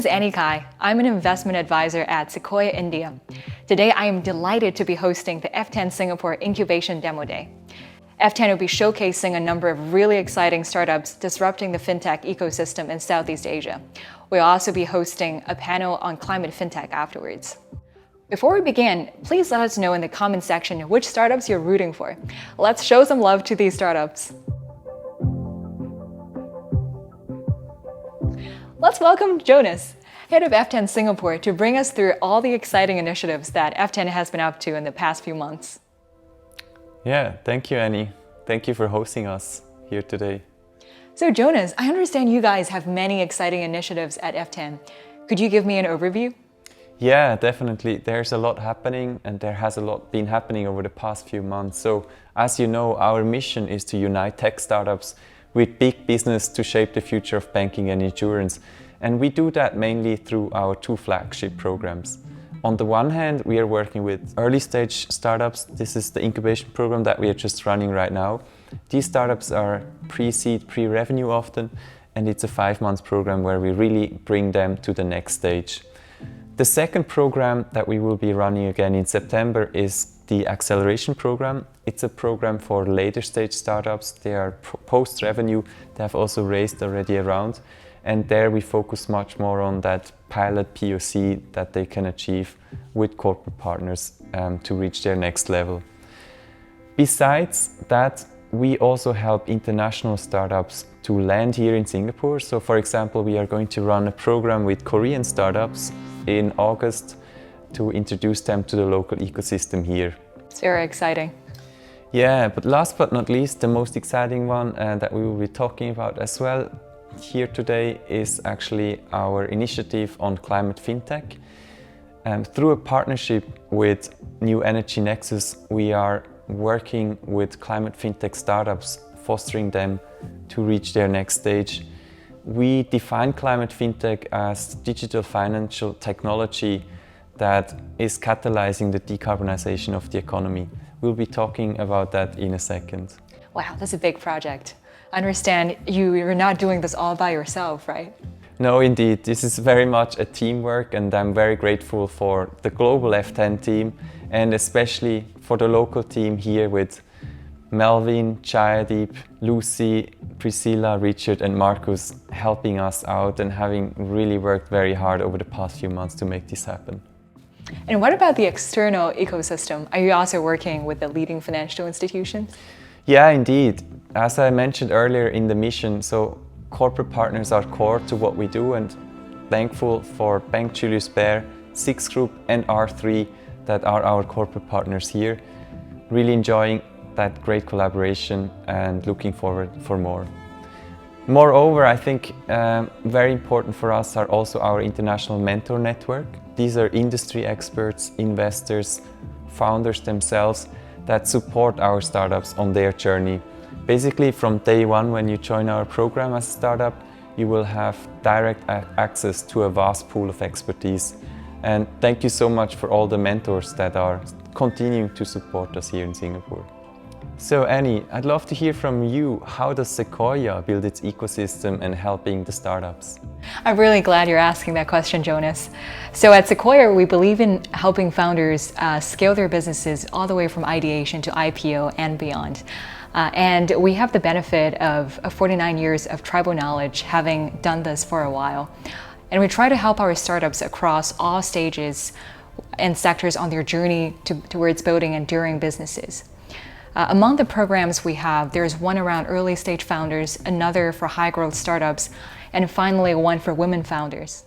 This is Annie Kai. I'm an investment advisor at Sequoia India. Today, I am delighted to be hosting the F10 Singapore Incubation Demo Day. F10 will be showcasing a number of really exciting startups disrupting the fintech ecosystem in Southeast Asia. We'll also be hosting a panel on climate fintech afterwards. Before we begin, please let us know in the comment section which startups you're rooting for. Let's show some love to these startups. Let's welcome Jonas, head of F10 Singapore, to bring us through all the exciting initiatives that F10 has been up to in the past few months. Yeah, thank you, Annie. Thank you for hosting us here today. So Jonas, I understand you guys have many exciting initiatives at F10. Could you give me an overview? Yeah, definitely. There's a lot happening, and there has a lot been happening over the past few months. So, as you know, our mission is to unite tech startups with big business to shape the future of banking and insurance. And we do that mainly through our two flagship programs. On the one hand, we are working with early stage startups. This is the incubation program that we are just running right now. These startups are pre-seed, pre-revenue often, and it's a 5-month program where we really bring them to the next stage. The second program that we will be running again in September is the acceleration program. It's a program for later stage startups. They are post-revenue. They have also raised already a round. And there we focus much more on that pilot POC that they can achieve with corporate partners to reach their next level. Besides that, we also help international startups to land here in Singapore. So for example, we are going to run a program with Korean startups in August to introduce them to the local ecosystem here. It's very exciting. Yeah, but last but not least, the most exciting one that we will be talking about as well here today is actually our initiative on climate fintech. Through a partnership with New Energy Nexus, we are working with climate fintech startups, fostering them to reach their next stage. We define climate fintech as digital financial technology that is catalyzing the decarbonization of the economy. We'll be talking about that in a second. Wow, that's a big project. I understand you're not doing this all by yourself, right? No, indeed. This is very much a teamwork, and I'm very grateful for the global F10 team and especially for the local team here with Melvin, Chayadeep, Lucy, Priscilla, Richard and Marcus helping us out and having really worked very hard over the past few months to make this happen. And what about the external ecosystem? Are you also working with the leading financial institutions? Yeah, indeed. As I mentioned earlier in the mission, so corporate partners are core to what we do, and thankful for Bank Julius Baer, Six Group and R3 that are our corporate partners here. Really enjoying that great collaboration and looking forward for more. Moreover, I think very important for us are also our international mentor network. These are industry experts, investors, founders themselves that support our startups on their journey. Basically, from day one when you join our program as a startup, you will have direct access to a vast pool of expertise. And thank you so much for all the mentors that are continuing to support us here in Singapore. So Annie, I'd love to hear from you. How does Sequoia build its ecosystem and helping the startups? I'm really glad you're asking that question, Jonas. So at Sequoia, we believe in helping founders scale their businesses all the way from ideation to IPO and beyond. And we have the benefit of 49 years of tribal knowledge, having done this for a while. And we try to help our startups across all stages and sectors on their journey towards building enduring businesses. Among the programs we have, there's one around early stage founders, another for high growth startups, and finally one for women founders.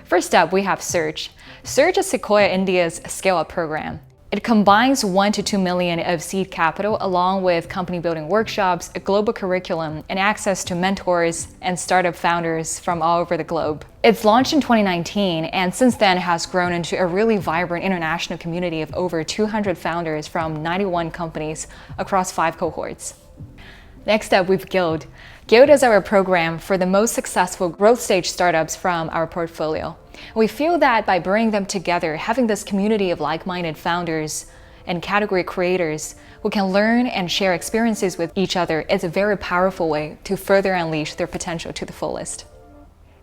First up, we have Surge. Surge is Sequoia India's scale-up program. It combines 1 to 2 million of seed capital along with company building workshops, a global curriculum, and access to mentors and startup founders from all over the globe. It's launched in 2019 and since then has grown into a really vibrant international community of over 200 founders from 91 companies across 5 cohorts. Next up, we've Guild. Guild is our program for the most successful growth stage startups from our portfolio. We feel that by bringing them together, having this community of like-minded founders and category creators who can learn and share experiences with each other is a very powerful way to further unleash their potential to the fullest.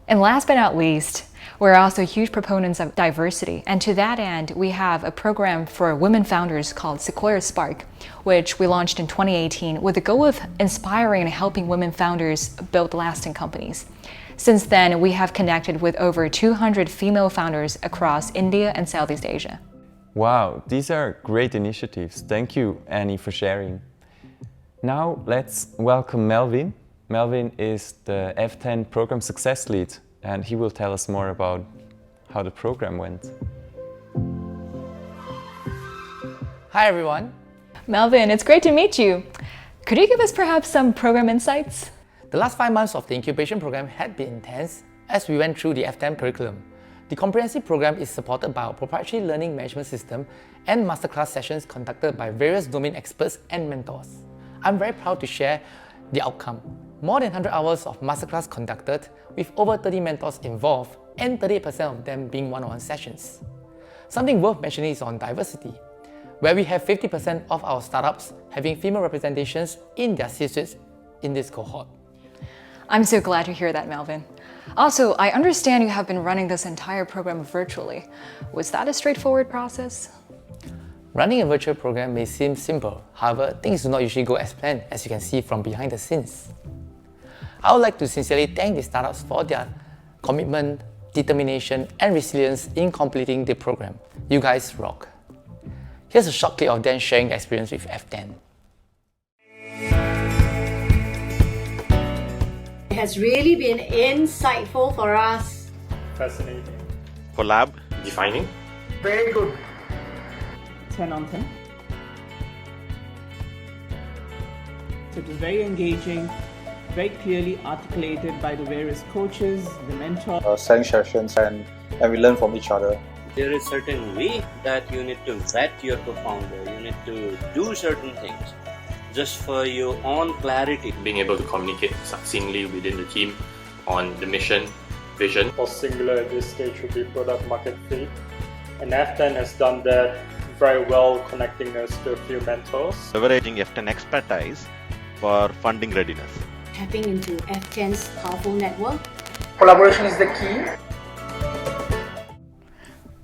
And last but not least, We're also huge proponents of diversity, and to that end, we have a program for women founders called Sequoia Spark, which we launched in 2018 with the goal of inspiring and helping women founders build lasting companies. Since then, we have connected with over 200 female founders across India and Southeast Asia. Wow, these are great initiatives. Thank you, Annie, for sharing. Now let's welcome Melvin. Melvin is the F10 Program Success Lead, and he will tell us more about how the program went. Hi everyone. Melvin, it's great to meet you. Could you give us perhaps some program insights? The last 5 months of the incubation program had been intense as we went through the F10 curriculum. The comprehensive program is supported by our proprietary learning management system and masterclass sessions conducted by various domain experts and mentors. I'm very proud to share the outcome. More than 100 hours of masterclass conducted with over 30 mentors involved and 38% of them being one-on-one sessions. Something worth mentioning is on diversity, where we have 50% of our startups having female representations in their C-suites in this cohort. I'm so glad to hear that, Melvin. Also, I understand you have been running this entire program virtually. Was that a straightforward process? Running a virtual program may seem simple, however, things do not usually go as planned, as you can see from behind the scenes. I would like to sincerely thank the startups for their commitment, determination, and resilience in completing the program. You guys rock. Here's a short clip of them sharing their experience with F10. It has really been insightful for us. Fascinating. Collab, defining. Very good. 10 on 10. So it was very engaging, very clearly articulated by the various coaches, the mentors. Selling sessions and we learn from each other. There is certain way that you need to vet your co-founder, you need to do certain things just for your own clarity. Being able to communicate succinctly within the team on the mission, vision. For Singular at this stage would be product market fit. And F10 has done that very well, connecting us to a few mentors. Leveraging F10 expertise for funding readiness. Tapping into F10's powerful network. Collaboration is the key.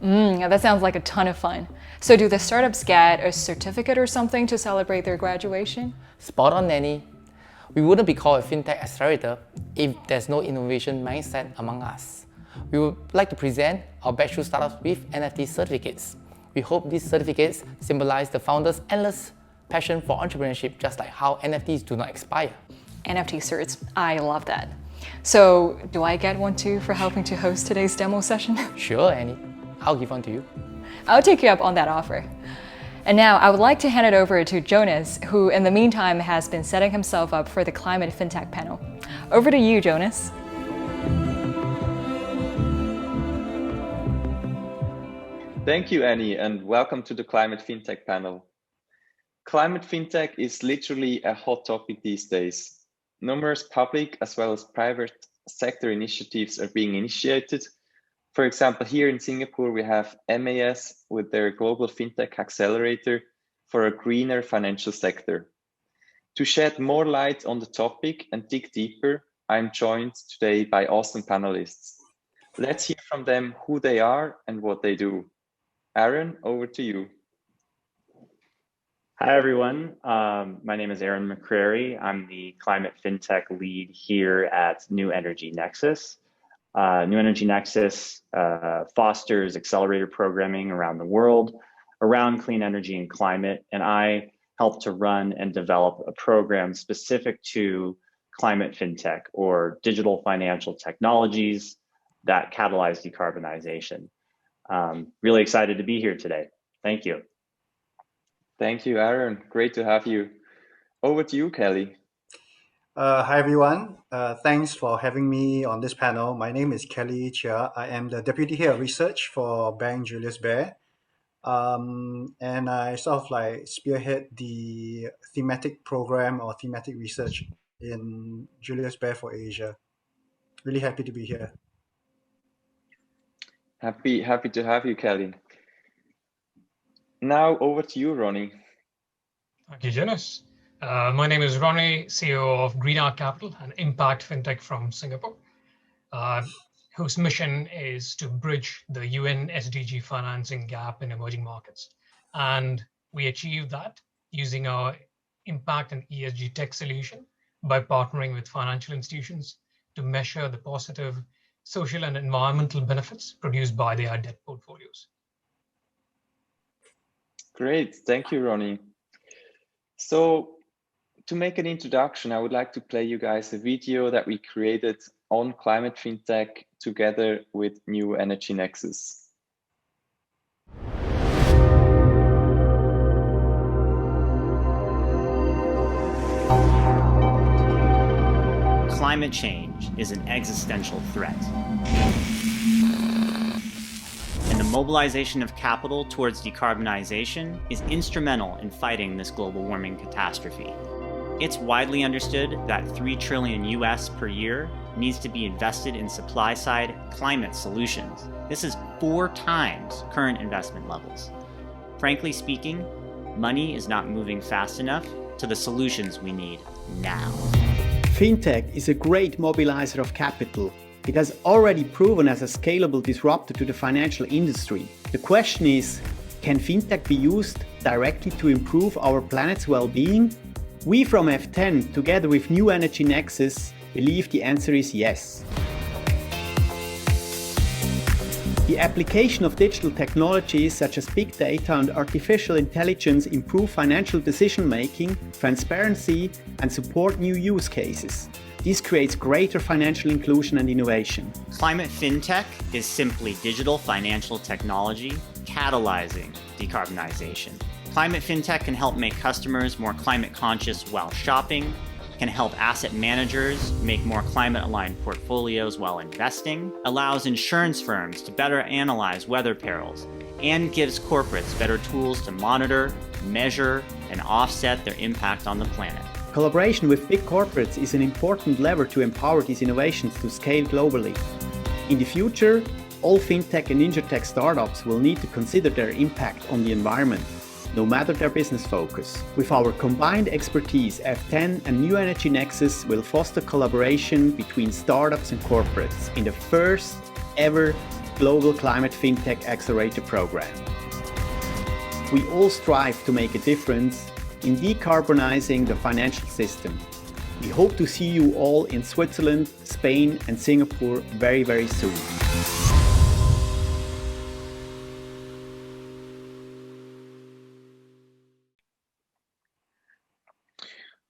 That sounds like a ton of fun. So do the startups get a certificate or something to celebrate their graduation? Spot on, Nanny. We wouldn't be called a FinTech accelerator if there's no innovation mindset among us. We would like to present our batch startups with NFT certificates. We hope these certificates symbolize the founders' endless passion for entrepreneurship, just like how NFTs do not expire. NFT certs, I love that. So do I get one too for helping to host today's demo session? Sure, Annie. I'll give one to you. I'll take you up on that offer. And now I would like to hand it over to Jonas, who in the meantime has been setting himself up for the Climate FinTech panel. Over to you, Jonas. Thank you, Annie, and welcome to the Climate FinTech panel. Climate FinTech is literally a hot topic these days. Numerous public as well as private sector initiatives are being initiated. For example, here in Singapore, we have MAS with their Global FinTech Accelerator for a greener financial sector. To shed more light on the topic and dig deeper, I'm joined today by awesome panelists. Let's hear from them who they are and what they do. Aaron, over to you. Hi, everyone. My name is Aaron McCrary. I'm the Climate FinTech lead here at New Energy Nexus. New Energy Nexus fosters accelerator programming around the world around clean energy and climate, and I help to run and develop a program specific to climate FinTech or digital financial technologies that catalyze decarbonization. Really excited to be here today. Thank you. Thank you, Aaron. Great to have you. Over to you, Kelly. Hi, everyone. Thanks for having me on this panel. My name is Kelly Chia. I am the Deputy Head of Research for Bank Julius Baer. And I sort of like spearhead the thematic program or thematic research in Julius Baer for Asia. Really happy to be here. Happy to have you, Kelly. Now over to you, Ronnie. Thank you, Jonas. My name is Ronnie, CEO of Green Art Capital, an impact fintech from Singapore. whose mission is to bridge the UN SDG financing gap in emerging markets. And we achieve that using our impact and ESG tech solution by partnering with financial institutions to measure the positive social and environmental benefits produced by their debt portfolios. Great, thank you, Ronnie. So to make an introduction, I would like to play you guys a video that we created on climate fintech together with New Energy Nexus. Climate change is an existential threat. And the mobilization of capital towards decarbonization is instrumental in fighting this global warming catastrophe. It's widely understood that $3 trillion US per year needs to be invested in supply-side climate solutions. This is 4 times current investment levels. Frankly speaking, money is not moving fast enough to the solutions we need now. Fintech is a great mobilizer of capital. It has already proven as a scalable disruptor to the financial industry. The question is, can fintech be used directly to improve our planet's well-being? We from F10, together with New Energy Nexus, believe the answer is yes. The application of digital technologies such as big data and artificial intelligence improve financial decision-making, transparency, and support new use cases. This creates greater financial inclusion and innovation. Climate fintech is simply digital financial technology catalyzing decarbonization. Climate fintech can help make customers more climate conscious while shopping, can help asset managers make more climate-aligned portfolios while investing, allows insurance firms to better analyze weather perils, and gives corporates better tools to monitor, measure, and offset their impact on the planet. Collaboration with big corporates is an important lever to empower these innovations to scale globally. In the future, all fintech and insurtech startups will need to consider their impact on the environment, no matter their business focus. With our combined expertise, F10 and New Energy Nexus will foster collaboration between startups and corporates in the first ever global climate fintech accelerator program. We all strive to make a difference in decarbonizing the financial system. We hope to see you all in Switzerland, Spain, and Singapore very, very soon.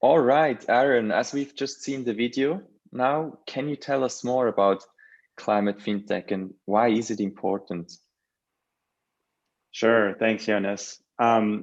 All right, Aaron, as we've just seen the video, now can you tell us more about climate fintech and why is it important? Sure, thanks, Jonas.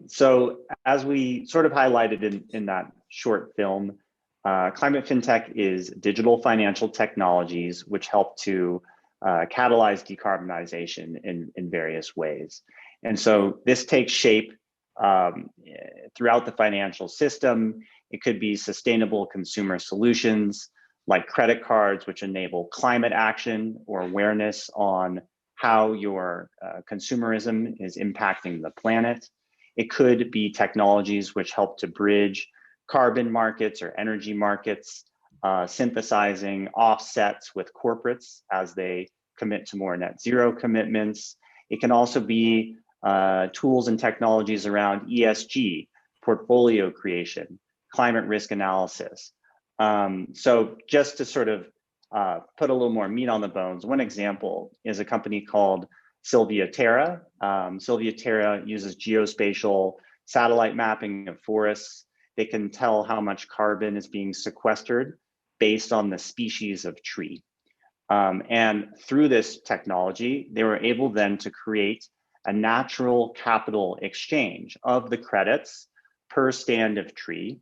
So as we sort of highlighted in that short film, climate fintech is digital financial technologies which help to catalyze decarbonization in various ways. And so this takes shape throughout the financial system. It could be sustainable consumer solutions like credit cards, which enable climate action or awareness on how your consumerism is impacting the planet. It could be technologies which help to bridge carbon markets or energy markets, synthesizing offsets with corporates as they commit to more net zero commitments. It can also be tools and technologies around ESG, portfolio creation, climate risk analysis. So just to sort of put a little more meat on the bones, one example is a company called Sylvia Terra. Sylvia Terra uses geospatial satellite mapping of forests. They can tell how much carbon is being sequestered based on the species of tree. And through this technology, they were able then to create a natural capital exchange of the credits per stand of tree.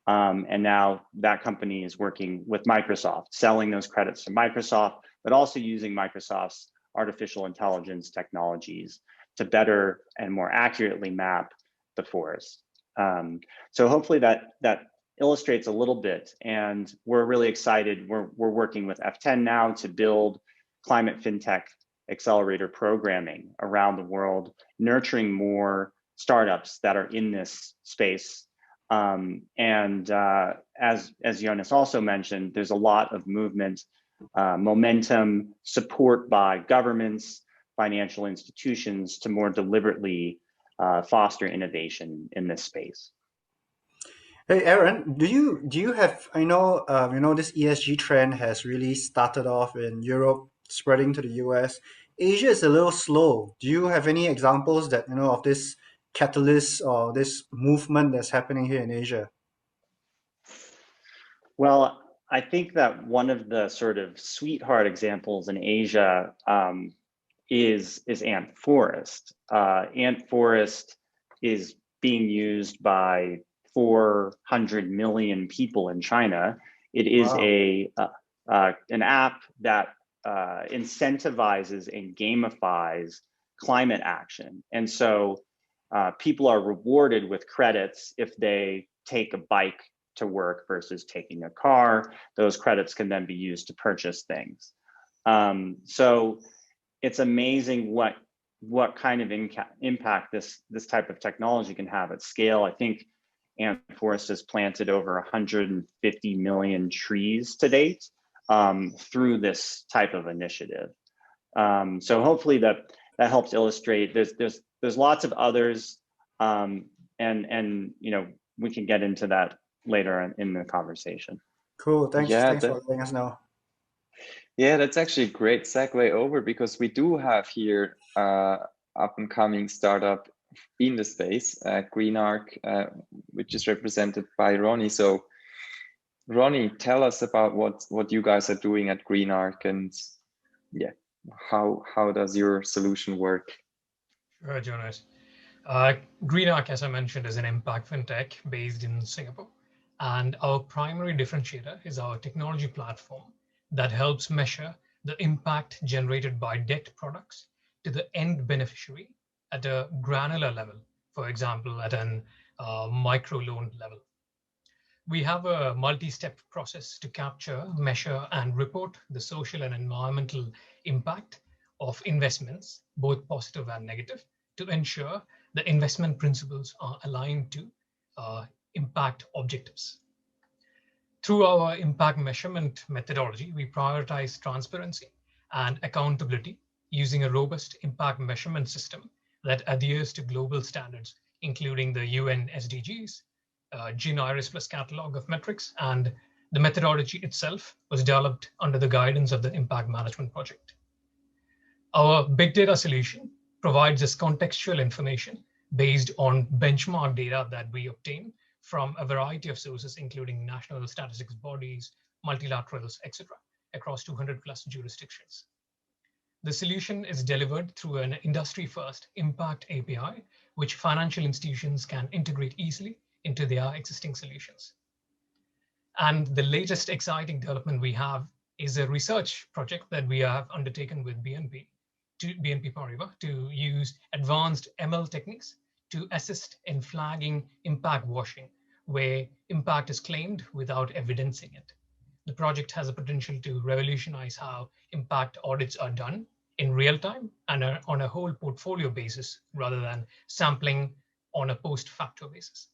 And now that company is working with Microsoft, selling those credits to Microsoft, but also using Microsoft's artificial intelligence technologies to better and more accurately map the forest. So hopefully that illustrates a little bit, and we're really excited. We're working with F10 now to build climate fintech accelerator programming around the world, nurturing more startups that are in this space. As Jonas also mentioned, there's a lot of movement momentum, support by governments, financial institutions to more deliberately foster innovation in this space. Hey Aaron, do you have, I know this ESG trend has really started off in Europe, spreading to the US. Asia is a little slow. Do you have any examples that of this catalyst or this movement that's happening here in Asia? Well, I think that one of the sort of sweetheart examples in Asia is ant forest. Ant forest is being used by 400 million people in China. It is an app that incentivizes and gamifies climate action. And so people are rewarded with credits if they take a bike to work versus taking a car. Those credits can then be used to purchase things. So it's amazing what kind of impact this type of technology can have at scale. I think Ant Forest has planted over 150 million trees to date through this type of initiative. So hopefully that helps illustrate. There's lots of others, and we can get into that later in the conversation. Cool. Thanks for letting us know. Yeah, that's actually a great segue over, because we do have here up and coming startup in the space, GreenArc, which is represented by Ronnie. So Ronnie, tell us about what you guys are doing at GreenArc, and how does your solution work? Sure, Jonas. GreenArc, as I mentioned, is an impact fintech based in Singapore. And our primary differentiator is our technology platform that helps measure the impact generated by debt products to the end beneficiary at a granular level, for example, at an microloan level. We have a multi-step process to capture, measure, and report the social and environmental impact of investments, both positive and negative, to ensure the investment principles are aligned to impact objectives. Through our impact measurement methodology, we prioritize transparency and accountability using a robust impact measurement system that adheres to global standards, including the UN SDGs, GINIRIS Plus catalog of metrics, and the methodology itself was developed under the guidance of the Impact Management Project. Our big data solution provides us contextual information based on benchmark data that we obtain from a variety of sources, including national statistics bodies, multilaterals, etc., across 200 plus jurisdictions. The solution is delivered through an industry-first impact API, which financial institutions can integrate easily into their existing solutions. And the latest exciting development we have is a research project that we have undertaken with BNP Paribas to use advanced ML techniques to assist in flagging impact washing, where impact is claimed without evidencing it. The project has a potential to revolutionize how impact audits are done in real time and on a whole portfolio basis, rather than sampling on a post-facto basis.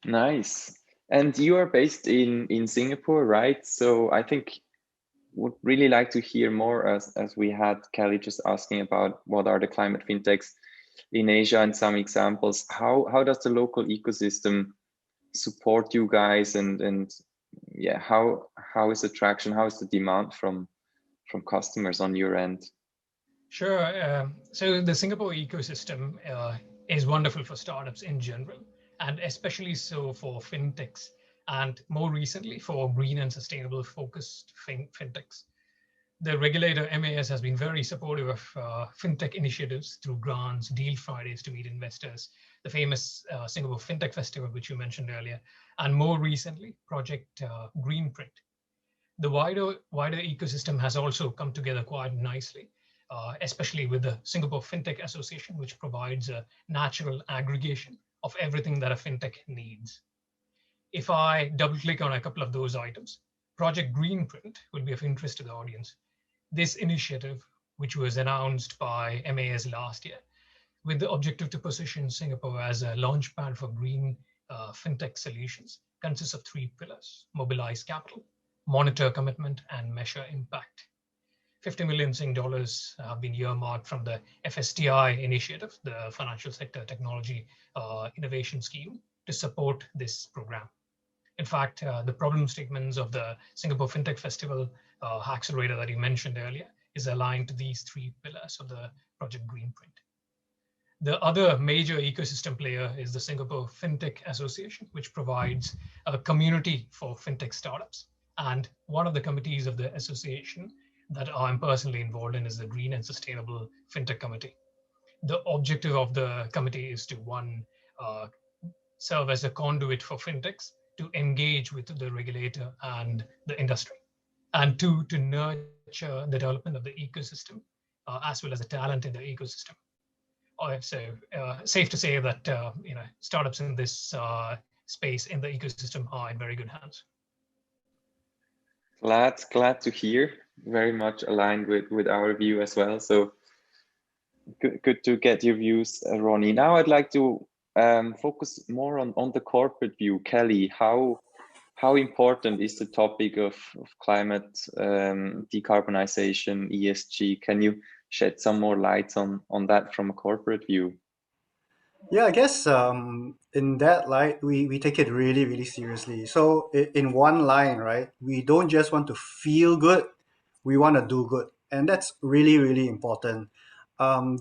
Nice. And you are based in Singapore, right? So I think would really like to hear more, as we had Kelly just asking about what are the climate fintechs in Asia and some examples. How does the local ecosystem support you guys, and how is the traction, how is the demand from customers on your end? Sure. So the Singapore ecosystem is wonderful for startups in general, and especially so for fintechs, and more recently for green and sustainable focused fintechs. The regulator MAS has been very supportive of fintech initiatives through grants, deal Fridays to meet investors, the famous Singapore FinTech Festival, which you mentioned earlier, and more recently, Project Greenprint. The wider ecosystem has also come together quite nicely, especially with the Singapore FinTech Association, which provides a natural aggregation of everything that a fintech needs. If I double click on a couple of those items, Project Greenprint will be of interest to the audience. This initiative, which was announced by MAS last year, with the objective to position Singapore as a launchpad for green fintech solutions, consists of 3 pillars: mobilize capital, monitor commitment, and measure impact. 50 million Sing dollars have been earmarked from the FSTI initiative, the Financial Sector Technology Innovation Scheme, to support this program. In fact, the problem statements of the Singapore FinTech Festival accelerator that you mentioned earlier is aligned to these three pillars of the Project Greenprint. The other major ecosystem player is the Singapore FinTech Association, which provides a community for FinTech startups. And one of the committees of the association that I'm personally involved in is the Green and Sustainable FinTech Committee. The objective of the committee is to, one, serve as a conduit for FinTechs to engage with the regulator and the industry, and two, to nurture the development of the ecosystem as well as the talent in the ecosystem. So safe to say that startups in this space in the ecosystem are in very good hands. Glad to hear. Very much aligned with our view as well. So good to get your views, Ronnie. Now I'd like to focus more on the corporate view. Kelly, how important is the topic of climate decarbonization, ESG? Can you shed some more light on that from a corporate view? Yeah, I guess in that light, we take it really, really seriously. So in one line, right, we don't just want to feel good, we want to do good. And that's really, really important.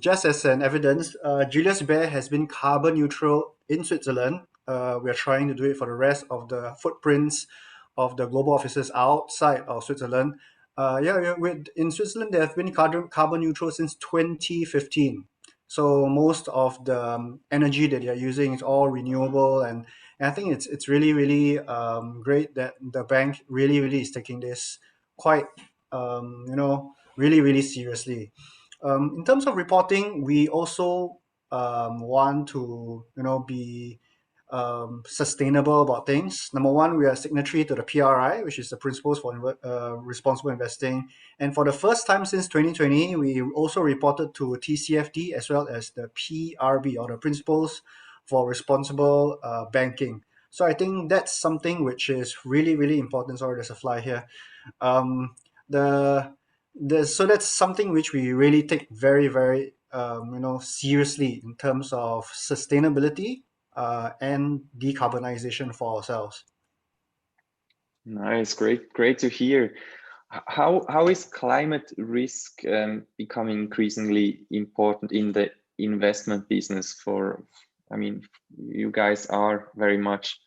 Just as an evidence, Julius Baer has been carbon neutral in Switzerland. We are trying to do it for the rest of the footprints of the global offices outside of Switzerland. In Switzerland, they have been carbon neutral since 2015. So most of the energy that they're using is all renewable, and I think it's really, really great that the bank really, really is taking this quite really, really seriously. In terms of reporting, we also want to be sustainable about things. Number one, we are signatory to the PRI, which is the Principles for Responsible Investing. And for the first time since 2020, we also reported to TCFD as well as the PRB, or the Principles for Responsible Banking. So I think that's something which is really, really important. Sorry, there's a fly here. So that's something which we really take very, very seriously in terms of sustainability and decarbonization for ourselves. Nice, great to hear. How is climate risk becoming increasingly important in the investment business? You guys are very much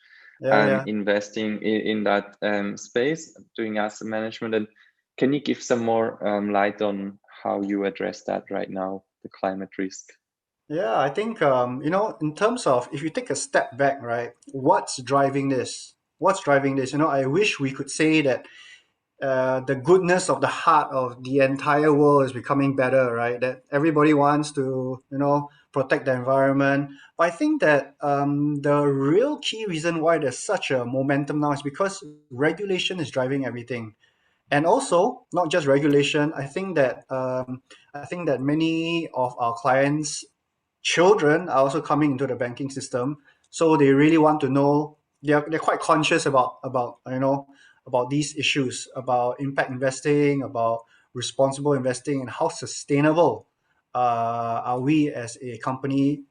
investing in that space, doing asset management. And can you give some more light on how you address that right now, the climate risk? Yeah, I think, in terms of, if you take a step back, right, what's driving this? I wish we could say that the goodness of the heart of the entire world is becoming better, right? That everybody wants to, protect the environment. But I think that the real key reason why there's such a momentum now is because regulation is driving everything. And also, not just regulation, I think that many of our clients' children are also coming into the banking system, so they really want to know. They're quite conscious about these issues, about impact investing, about responsible investing, and how sustainable are we as a company,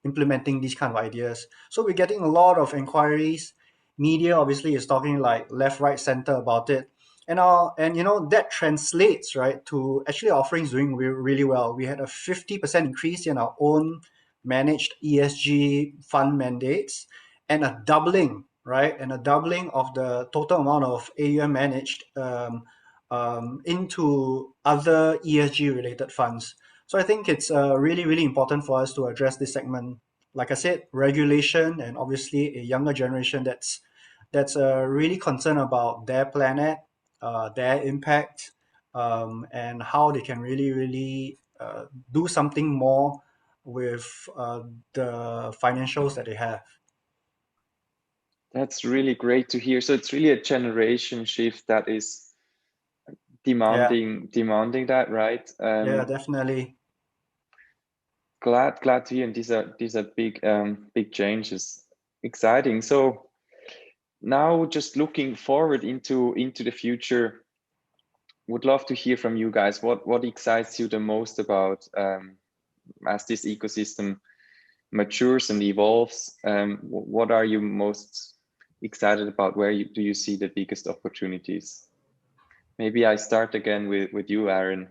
implementing these kind of ideas. So we're getting a lot of inquiries. Media obviously is talking like left, right, center about it. And that translates, right, to actually offerings doing really well. We had a 50% increase in our own managed ESG fund mandates, and a doubling of the total amount of AUM managed into other ESG related funds. So I think it's really, really important for us to address this segment. Like I said, regulation, and obviously a younger generation that's really concerned about their planet, their impact, and how they can really, really do something more with the financials that they have. That's really great to hear. So it's really a generation shift that is demanding that, right? Yeah, definitely. Glad to hear. And these are big changes. Exciting. So now just looking forward into the future, would love to hear from you guys. What excites you the most about as this ecosystem matures and evolves? What are you most excited about? Where do you see the biggest opportunities? Maybe I start again with you, Aaron.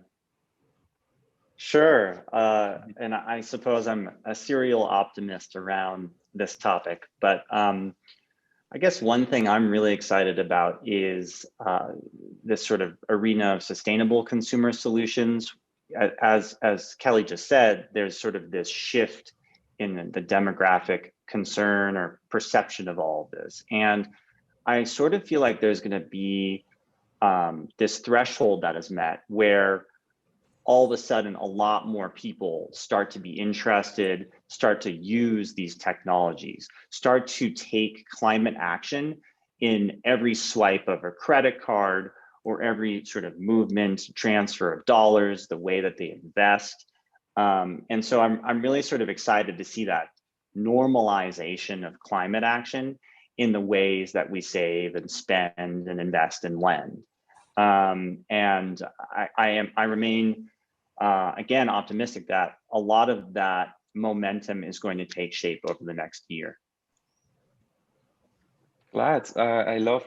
Sure. And I suppose I'm a serial optimist around this topic, but I guess one thing I'm really excited about is this sort of arena of sustainable consumer solutions. As Kelly just said, there's sort of this shift in the demographic concern or perception of all of this. And I sort of feel like there's going to be this threshold that is met where all of a sudden a lot more people start to be interested, start to use these technologies, start to take climate action in every swipe of a credit card or every sort of movement, transfer of dollars, the way that they invest. And so I'm really sort of excited to see that normalization of climate action in the ways that we save and spend and invest and lend. And I remain, again, optimistic that a lot of that momentum is going to take shape over the next year. Glad. I love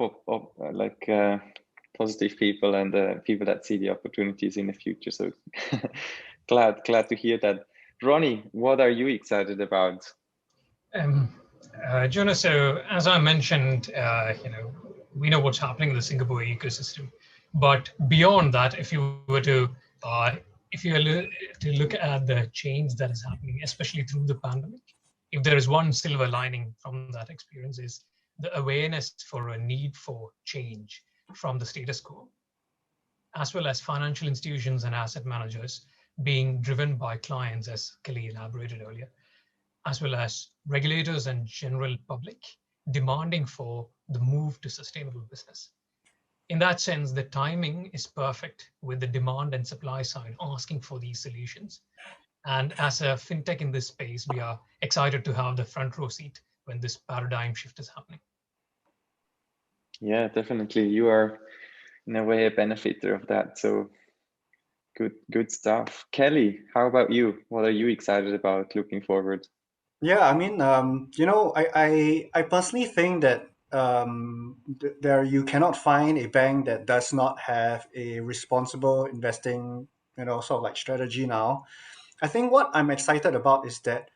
positive people and people that see the opportunities in the future. So glad to hear that. Ronnie, what are you excited about? Jonas, so as I mentioned, we know what's happening in the Singapore ecosystem, but beyond that, if you were to look at the change that is happening, especially through the pandemic, if there is one silver lining from that experience, is the awareness for a need for change from the status quo, as well as financial institutions and asset managers being driven by clients, as Kelly elaborated earlier, as well as regulators and general public demanding for the move to sustainable business. In that sense, the timing is perfect with the demand and supply side asking for these solutions. And as a fintech in this space, we are excited to have the front row seat when this paradigm shift is happening. Yeah, definitely. You are in a way a benefiter of that. So good stuff. Kelly, how about you? What are you excited about looking forward? Yeah, I mean, I personally think that there you cannot find a bank that does not have a responsible investing, sort of like strategy now. I think what I'm excited about is that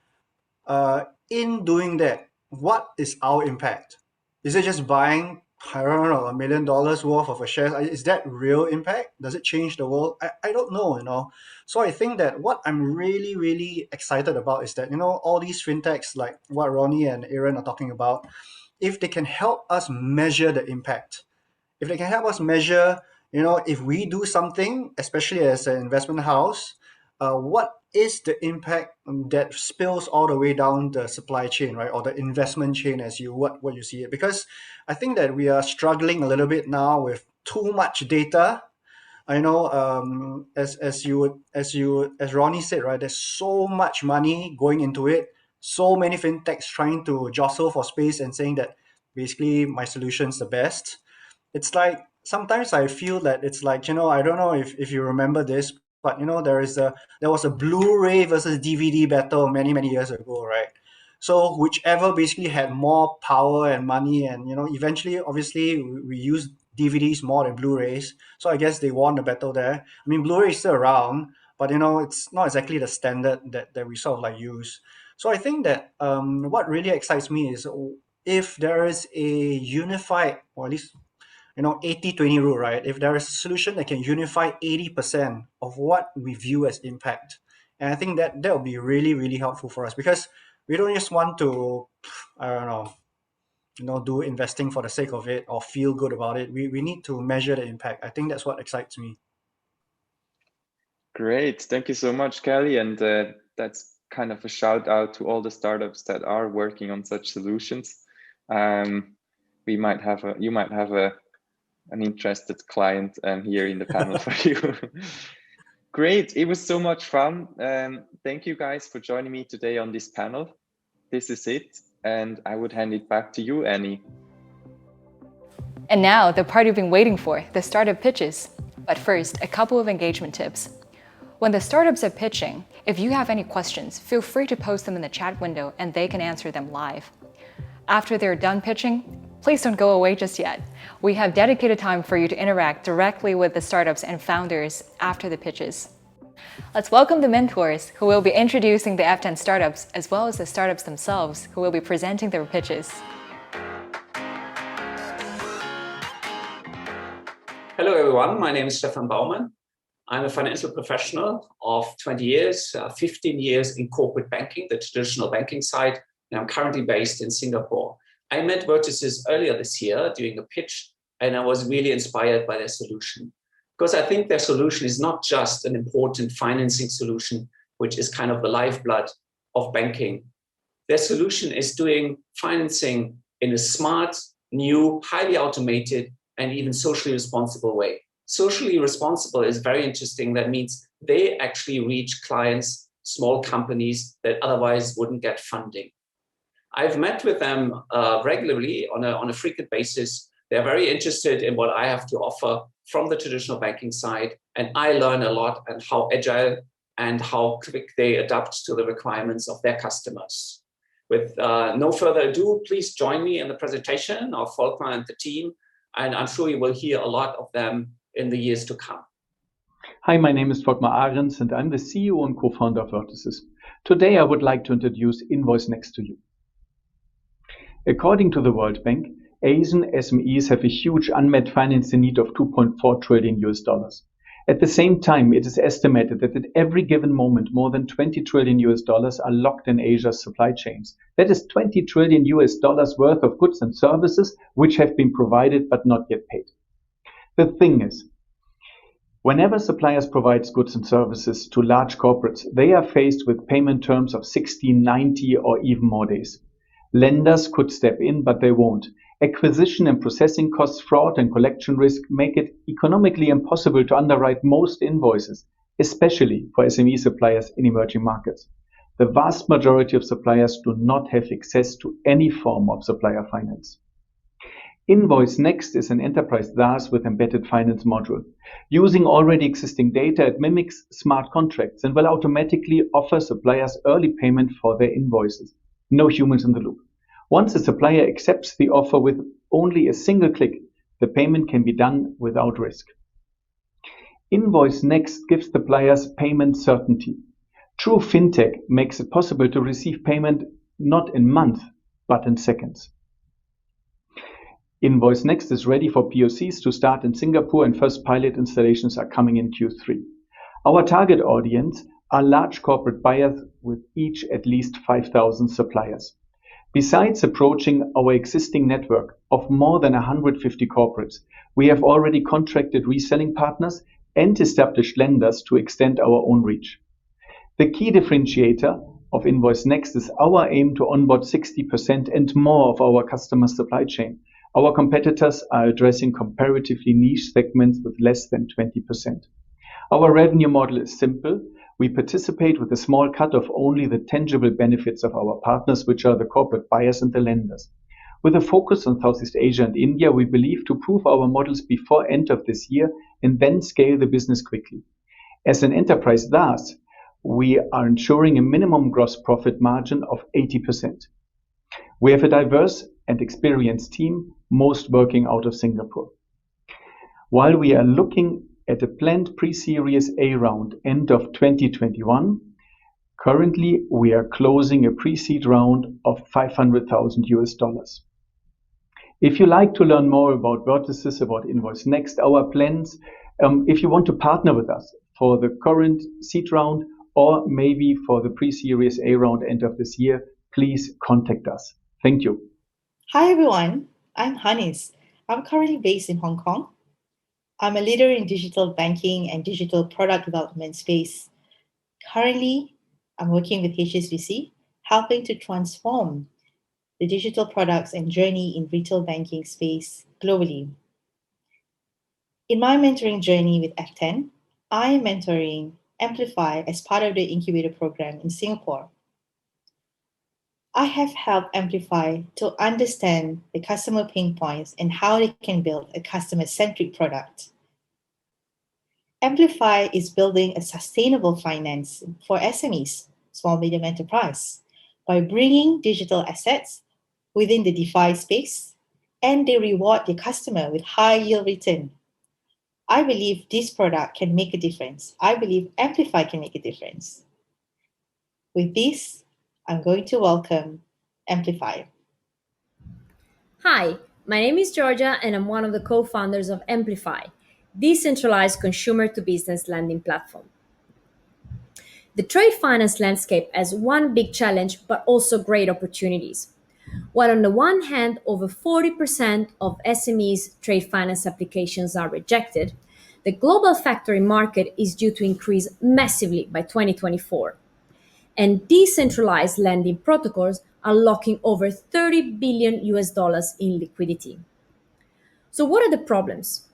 in doing that, what is our impact? Is it just buying, I don't know, $1 million worth of a share? Is that real impact? Does it change the world? I don't know, So I think that what I'm really, really excited about is that, all these fintechs, like what Ronnie and Aaron are talking about, if they can help us measure the impact, if they can help us measure, if we do something, especially as an investment house, what is the impact that spills all the way down the supply chain, right, or the investment chain, as what you see it? Because I think that we are struggling a little bit now with too much data. I know, as Ronnie said, right, there's so much money going into it, so many fintechs trying to jostle for space and saying that basically my solution's the best. It's like sometimes I feel that it's like, I don't know if you remember this, but there was a Blu-ray versus DVD battle many years ago, right? So whichever basically had more power and money, and eventually obviously we use DVDs more than Blu-rays, so I guess they won the battle there. I mean, Blu-ray is still around, but it's not exactly the standard that we sort of like use. So I think that what really excites me is if there is a unified, or at least 80-20 rule, right? If there is a solution that can unify 80% of what we view as impact, and I think that will be really, really helpful for us, because we don't just want to, I don't know, do investing for the sake of it or feel good about it. We need to measure the impact. I think that's what excites me. Great. Thank you so much, Kelly. And that's kind of a shout out to all the startups that are working on such solutions. You might have an interested client here in the panel for you. Great. It was so much fun. Thank you guys for joining me today on this panel. This is it. And I would hand it back to you, Annie. And now, the part you've been waiting for, the startup pitches. But first, a couple of engagement tips. When the startups are pitching, if you have any questions, feel free to post them in the chat window and they can answer them live. After they're done pitching, please don't go away just yet. We have dedicated time for you to interact directly with the startups and founders after the pitches. Let's welcome the mentors who will be introducing the F10 startups, as well as the startups themselves who will be presenting their pitches. Hello everyone, my name is Stefan Baumann. I'm a financial professional of 20 years, 15 years in corporate banking, the traditional banking side, and I'm currently based in Singapore. I met Vertices earlier this year doing a pitch, and I was really inspired by their solution. Because I think their solution is not just an important financing solution, which is kind of the lifeblood of banking. Their solution is doing financing in a smart, new, highly automated, and even socially responsible way. Socially responsible is very interesting. That means they actually reach clients, small companies that otherwise wouldn't get funding. I've met with them regularly on a frequent basis. They're very interested in what I have to offer from the traditional banking side, and I learn a lot and how agile and how quick they adapt to the requirements of their customers. With no further ado, please join me in the presentation of Volkmar and the team, and I'm sure you will hear a lot of them in the years to come. Hi, my name is Volkmar Ahrens, and I'm the CEO and co-founder of Vertices. Today, I would like to introduce Invoice Next to you. According to the World Bank, Asian SMEs have a huge unmet financing need of $2.4 trillion. At the same time, it is estimated that at every given moment, more than $20 trillion are locked in Asia's supply chains. That is $20 trillion worth of goods and services which have been provided but not yet paid. The thing is, whenever suppliers provide goods and services to large corporates, they are faced with payment terms of 60, 90, or even more days. Lenders could step in, but they won't. Acquisition and processing costs, fraud and collection risk make it economically impossible to underwrite most invoices, especially for SME suppliers in emerging markets. The vast majority of suppliers do not have access to any form of supplier finance. Invoice Next is an enterprise SaaS with embedded finance module. Using already existing data, it mimics smart contracts and will automatically offer suppliers early payment for their invoices. No humans in the loop. Once a supplier accepts the offer with only a single click, the payment can be done without risk. Invoice Next gives suppliers payment certainty. True fintech makes it possible to receive payment not in months, but in seconds. Invoice Next is ready for POCs to start in Singapore, and first pilot installations are coming in Q3. Our target audience are large corporate buyers with each at least 5,000 suppliers. Besides approaching our existing network of more than 150 corporates, we have already contracted reselling partners and established lenders to extend our own reach. The key differentiator of Invoice Next is our aim to onboard 60% and more of our customer supply chain. Our competitors are addressing comparatively niche segments with less than 20%. Our revenue model is simple. We participate with a small cut of only the tangible benefits of our partners, which are the corporate buyers and the lenders. With a focus on Southeast Asia and India, we believe to prove our models before end of this year and then scale the business quickly. As an enterprise SaaS, we are ensuring a minimum gross profit margin of 80%. We have a diverse and experienced team, most working out of Singapore. While we are looking at a planned pre-series A round end of 2021, currently we are closing a pre-seed round of $500,000. If you like to learn more about Vertices, about Invoice Next, our plans, if you want to partner with us for the current seed round or maybe for the pre-series A round end of this year, please contact us. Thank you. Hi everyone, I'm Hanis. I'm currently based in Hong Kong. I'm a leader in digital banking and digital product development space. Currently, I'm working with HSBC, helping to transform the digital products and journey in retail banking space globally. In my mentoring journey with F10, I am mentoring Amplify as part of the incubator program in Singapore. I have helped Amplify to understand the customer pain points and how they can build a customer-centric product. Amplify is building a sustainable finance for SMEs, small medium enterprise, by bringing digital assets within the DeFi space, and they reward the customer with high yield return. I believe this product can make a difference. I believe Amplify can make a difference. With this, I'm going to welcome Amplify. Hi, my name is Georgia, and I'm one of the co-founders of Amplify, decentralized consumer-to-business lending platform. The trade finance landscape has one big challenge, but also great opportunities. While on the one hand, over 40% of SMEs trade finance applications are rejected, the global factoring market is due to increase massively by 2024. And decentralized lending protocols are locking over $30 billion in liquidity. So what are the problems?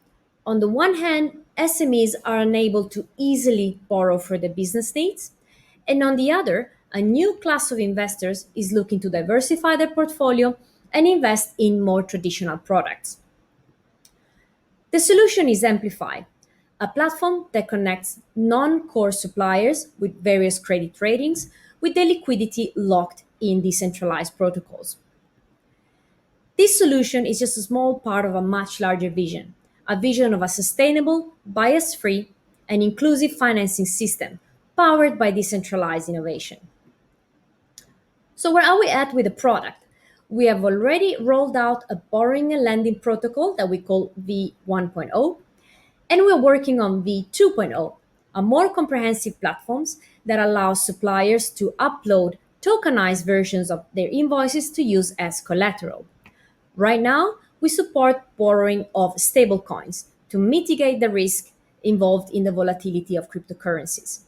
On the one hand, SMEs are unable to easily borrow for their business needs. And on the other, a new class of investors is looking to diversify their portfolio and invest in more traditional products. The solution is Amplify, a platform that connects non-core suppliers with various credit ratings with their liquidity locked in decentralized protocols. This solution is just a small part of a much larger vision, a vision of a sustainable, bias-free, and inclusive financing system powered by decentralized innovation. So where are we at with the product? We have already rolled out a borrowing and lending protocol that we call V1.0, and we're working on V2.0, a more comprehensive platform that allows suppliers to upload tokenized versions of their invoices to use as collateral. Right now, we support borrowing of stablecoins to mitigate the risk involved in the volatility of cryptocurrencies.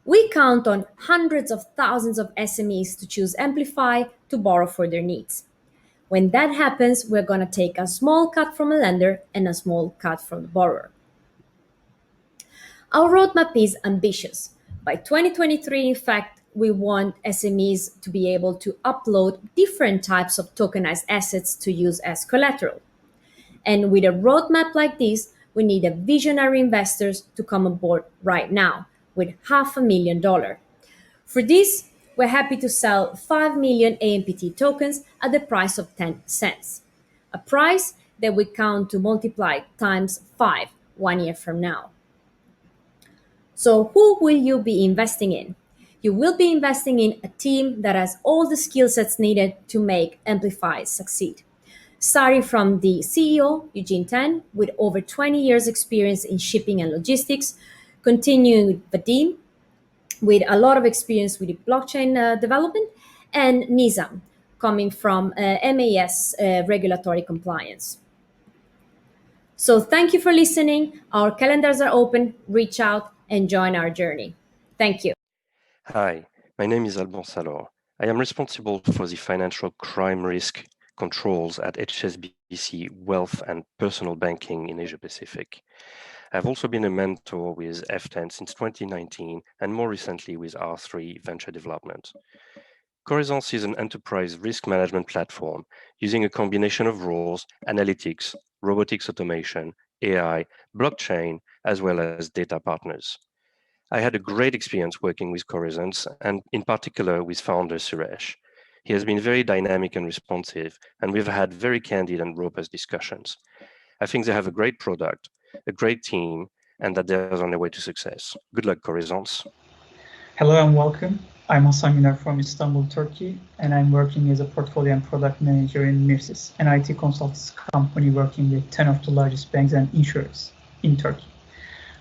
We count on hundreds of thousands of SMEs to choose Amplify to borrow for their needs. When that happens, we're going to take a small cut from a lender and a small cut from the borrower. Our roadmap is ambitious. By 2023, in fact, we want SMEs to be able to upload different types of tokenized assets to use as collateral. And with a roadmap like this, we need a visionary investors to come on board right now with $500,000. For this, we're happy to sell 5 million AMPT tokens at the price of 10 cents, a price that we count to multiply times 5 1 year from now. So who will you be investing in? You will be investing in a team that has all the skill sets needed to make Amplify succeed. Starting from the CEO, Eugene Tan, with over 20 years experience in shipping and logistics, continuing with Vadim, with a lot of experience with blockchain development, and Nizam, coming from MAS regulatory compliance. So thank you for listening. Our calendars are open. Reach out and join our journey. Thank you. Hi, my name is Alban Salor. I am responsible for the financial crime risk controls at HSBC Wealth and Personal Banking in Asia Pacific. I've also been a mentor with F10 since 2019 and more recently with R3 Venture Development. Corizons is an enterprise risk management platform using a combination of roles, analytics, robotics automation, AI, blockchain, as well as data partners. I had a great experience working with Corizons and in particular with founder Suresh. He has been very dynamic and responsive, and we've had very candid and robust discussions. I think they have a great product, a great team, and that they're on their way to success. Good luck, Corizons. Hello and welcome. I'm Hasan Güner from Istanbul, Turkey, and I'm working as a portfolio and product manager in Mirsis, an IT consultancy company working with 10 of the largest banks and insurers in Turkey.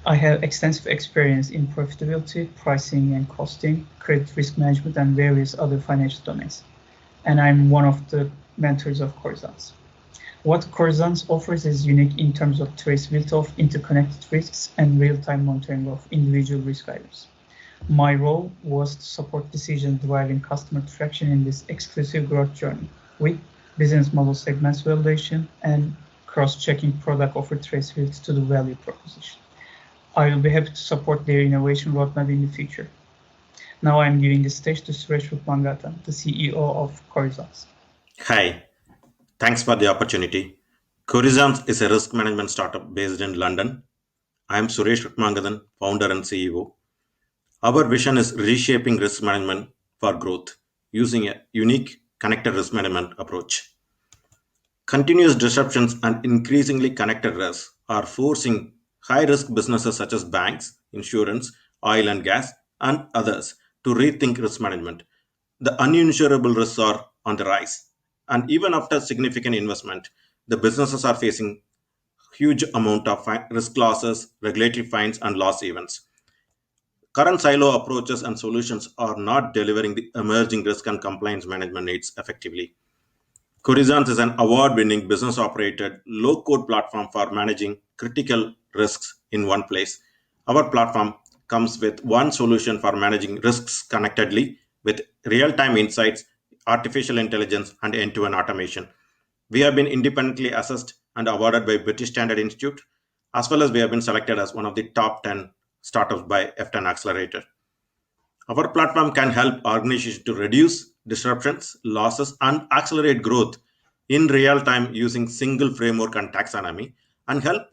I have extensive experience in profitability, pricing and costing, credit risk management, and various other financial domains. And I'm one of the mentors of Corizons. What Corizons offers is unique in terms of traceability of interconnected risks and real-time monitoring of individual risk items. My role was to support decision-driving customer traction in this exclusive growth journey with business model segments validation and cross-checking product offer traceability to the value proposition. I will be happy to support their innovation roadmap in the future. Now I'm giving the stage to Suresh Rupmangathan, the CEO of Corizons. Hi, thanks for the opportunity. Corizons is a risk management startup based in London. I am Suresh Rupmangathan, founder and CEO. Our vision is reshaping risk management for growth using a unique connected risk management approach. Continuous disruptions and increasingly connected risks are forcing high risk businesses such as banks, insurance, oil and gas, and others to rethink risk management. The uninsurable risks are on the rise. And even after significant investment, the businesses are facing huge amount of risk losses, regulatory fines, and loss events. Current silo approaches and solutions are not delivering the emerging risk and compliance management needs effectively. Corizons is an award-winning business-operated, low-code platform for managing critical risks in one place. Our platform comes with one solution for managing risks connectedly with real-time insights, artificial intelligence, and end-to-end automation. We have been independently assessed and awarded by British Standard Institute, as well as we have been selected as one of the top 10 startups by F10 Accelerator. Our platform can help organizations to reduce disruptions, losses, and accelerate growth in real time using single framework and taxonomy, and help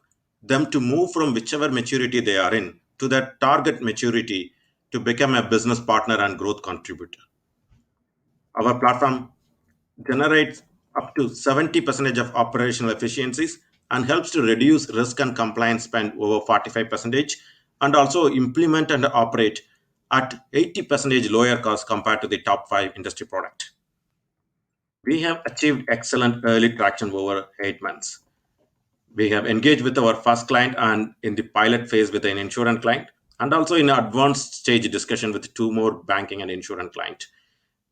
them to move from whichever maturity they are in to their target maturity to become a business partner and growth contributor. Our platform generates up to 70% of operational efficiencies and helps to reduce risk and compliance spend over 45% and also implement and operate at 80% lower cost compared to the top 5 industry product. We have achieved excellent early traction over 8 months. We have engaged with our first client and in the pilot phase with an insurance client and also in advanced stage discussion with 2 more banking and insurance clients.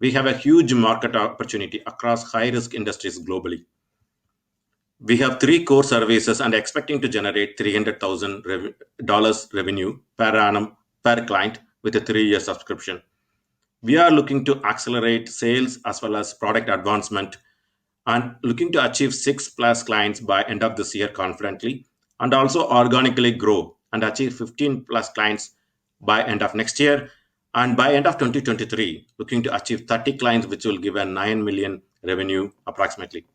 We have a huge market opportunity across high risk industries globally. We have 3 core services and expecting to generate $300,000 revenue per annum per client with a 3-year subscription. We are looking to accelerate sales as well as product advancement and looking to achieve 6 plus clients by end of this year confidently and also organically grow and achieve 15 plus clients by end of next year. And by end of 2023, looking to achieve 30 clients, which will give a 9 million revenue approximately.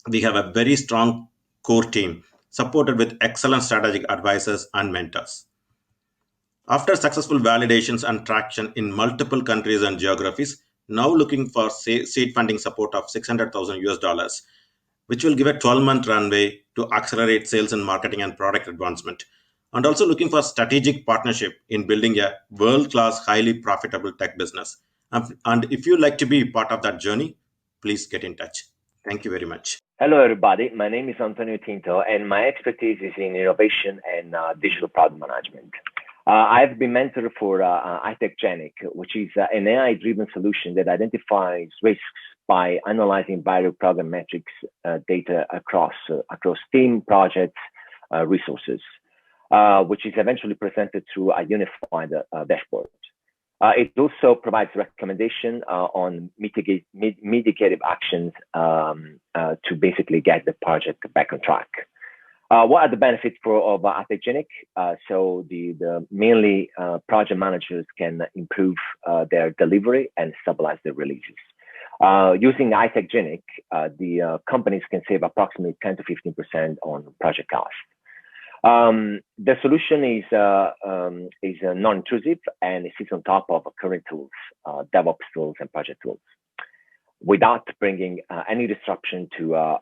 We have a very strong core team supported with excellent strategic advisors and mentors. After successful validations and traction in multiple countries and geographies, now looking for seed funding support of $600,000, which will give a 12-month runway to accelerate sales and marketing and product advancement. And also looking for strategic partnership in building a world-class, highly profitable tech business. And if you'd like to be part of that journey, please get in touch. Thank you very much. Hello, everybody. My name is Antonio Tinto, and my expertise is in innovation and digital product management. I've been mentored for iTechGenic, which is an AI-driven solution that identifies risks by analyzing various program metrics data across team, projects, resources, which is eventually presented through a unified dashboard. It also provides recommendation on mitigative actions to basically get the project back on track. What are the benefits of iTechGenic? So the mainly project managers can improve their delivery and stabilize their releases. Using iTechGenic, the companies can save approximately 10 to 15% on project cost. The solution is non-intrusive and it sits on top of current tools, DevOps tools and project tools, without bringing any disruption to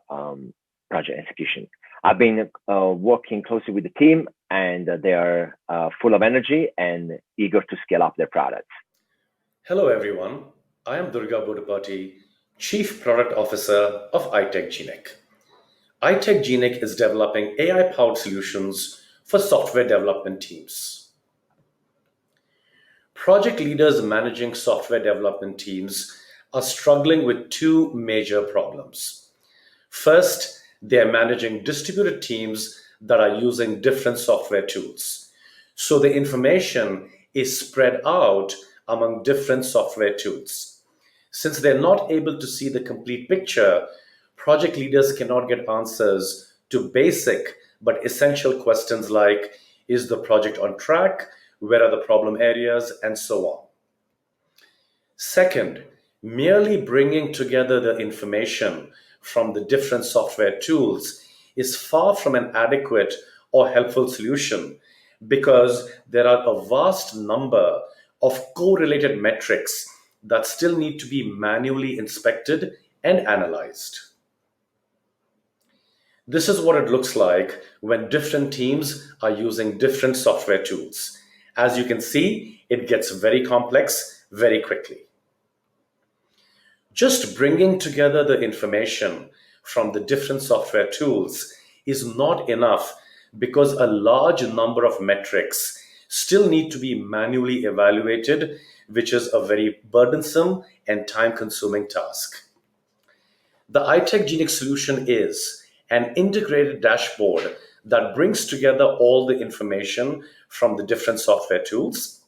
project execution. I've been working closely with the team, and they are full of energy and eager to scale up their products. Hello, everyone. I am Durga Bodapati, Chief Product Officer of iTechGenic. iTechGenic is developing AI-powered solutions for software development teams. Project leaders managing software development teams are struggling with 2 major problems. First, they are managing distributed teams that are using different software tools. So the information is spread out among different software tools. Since they're not able to see the complete picture, project leaders cannot get answers to basic but essential questions like, is the project on track? Where are the problem areas? And so on. Second, merely bringing together the information from the different software tools is far from an adequate or helpful solution because there are a vast number of correlated metrics that still need to be manually inspected and analyzed. This is what it looks like when different teams are using different software tools. As you can see, it gets very complex very quickly. Just bringing together the information from the different software tools is not enough because a large number of metrics still need to be manually evaluated, which is a very burdensome and time-consuming task. The iTech Genic solution is an integrated dashboard that brings together all the information from the different software tools.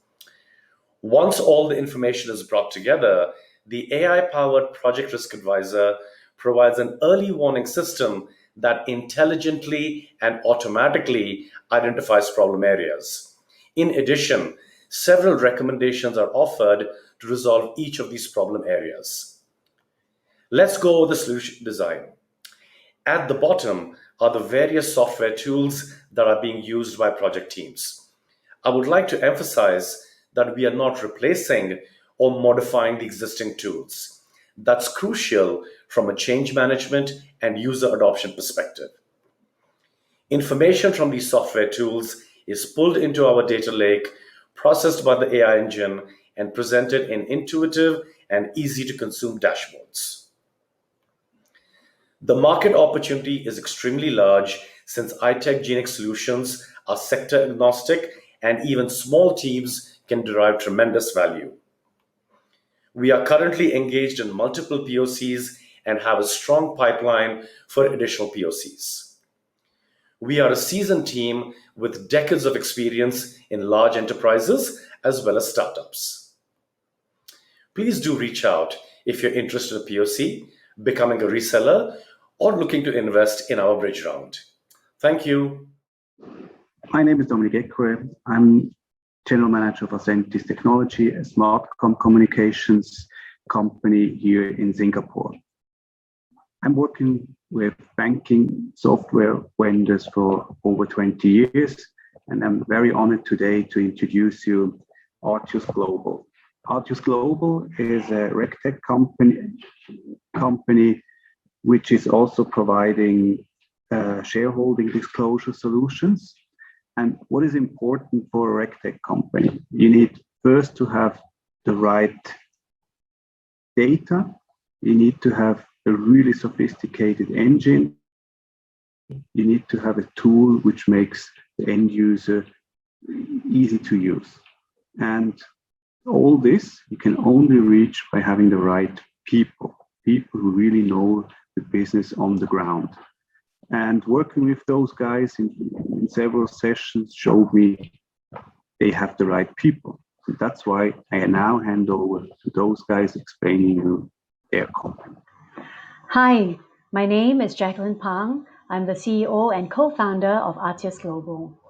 Once all the information is brought together, the AI-powered Project Risk Advisor provides an early warning system that intelligently and automatically identifies problem areas. In addition, several recommendations are offered to resolve each of these problem areas. Let's go over the solution design. At the bottom are the various software tools that are being used by project teams. I would like to emphasize that we are not replacing or modifying the existing tools. That's crucial from a change management and user adoption perspective. Information from these software tools is pulled into our data lake, processed by the AI engine, and presented in intuitive and easy to consume dashboards. The market opportunity is extremely large since iTech Genic solutions are sector agnostic and even small teams can derive tremendous value. We are currently engaged in multiple POCs and have a strong pipeline for additional POCs. We are a seasoned team with decades of experience in large enterprises as well as startups. Please do reach out if you're interested in a POC, becoming a reseller, or looking to invest in our bridge round. Thank you. My name is Dominic Ekwe. I'm General Manager of Ascentis Technology, a smart communications company here in Singapore. I'm working with banking software vendors for over 20 years, and I'm very honored today to introduce you Artius Global. Artius Global is a RegTech company which is also providing shareholding disclosure solutions. And what is important for a RegTech company? You need first to have the right data. You need to have a really sophisticated engine. You need to have a tool which makes the end user easy to use. And all this you can only reach by having the right people who really know the business on the ground. And working with those guys in several sessions showed me they have the right people. So that's why I now hand over to those guys explaining you their company. Hi, my name is Jacqueline Pang. I'm the CEO and co-founder of Artius Global.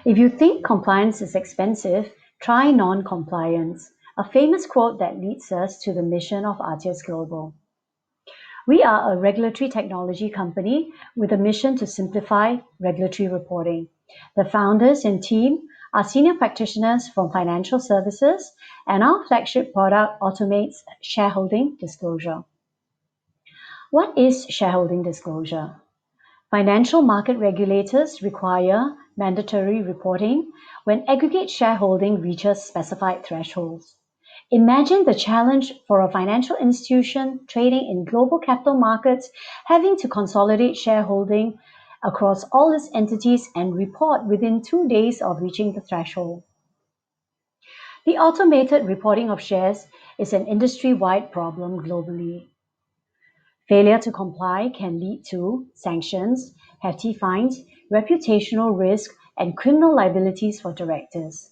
If you think compliance is expensive, try non-compliance, a famous quote that leads us to the mission of Artius Global. We are a regulatory technology company with a mission to simplify regulatory reporting. The founders and team are senior practitioners from financial services, and our flagship product automates shareholding disclosure. What is shareholding disclosure? Financial market regulators require mandatory reporting when aggregate shareholding reaches specified thresholds. Imagine the challenge for a financial institution trading in global capital markets having to consolidate shareholding across all its entities and report within 2 days of reaching the threshold. The automated reporting of shares is an industry-wide problem globally. Failure to comply can lead to sanctions, hefty fines, reputational risk, and criminal liabilities for directors.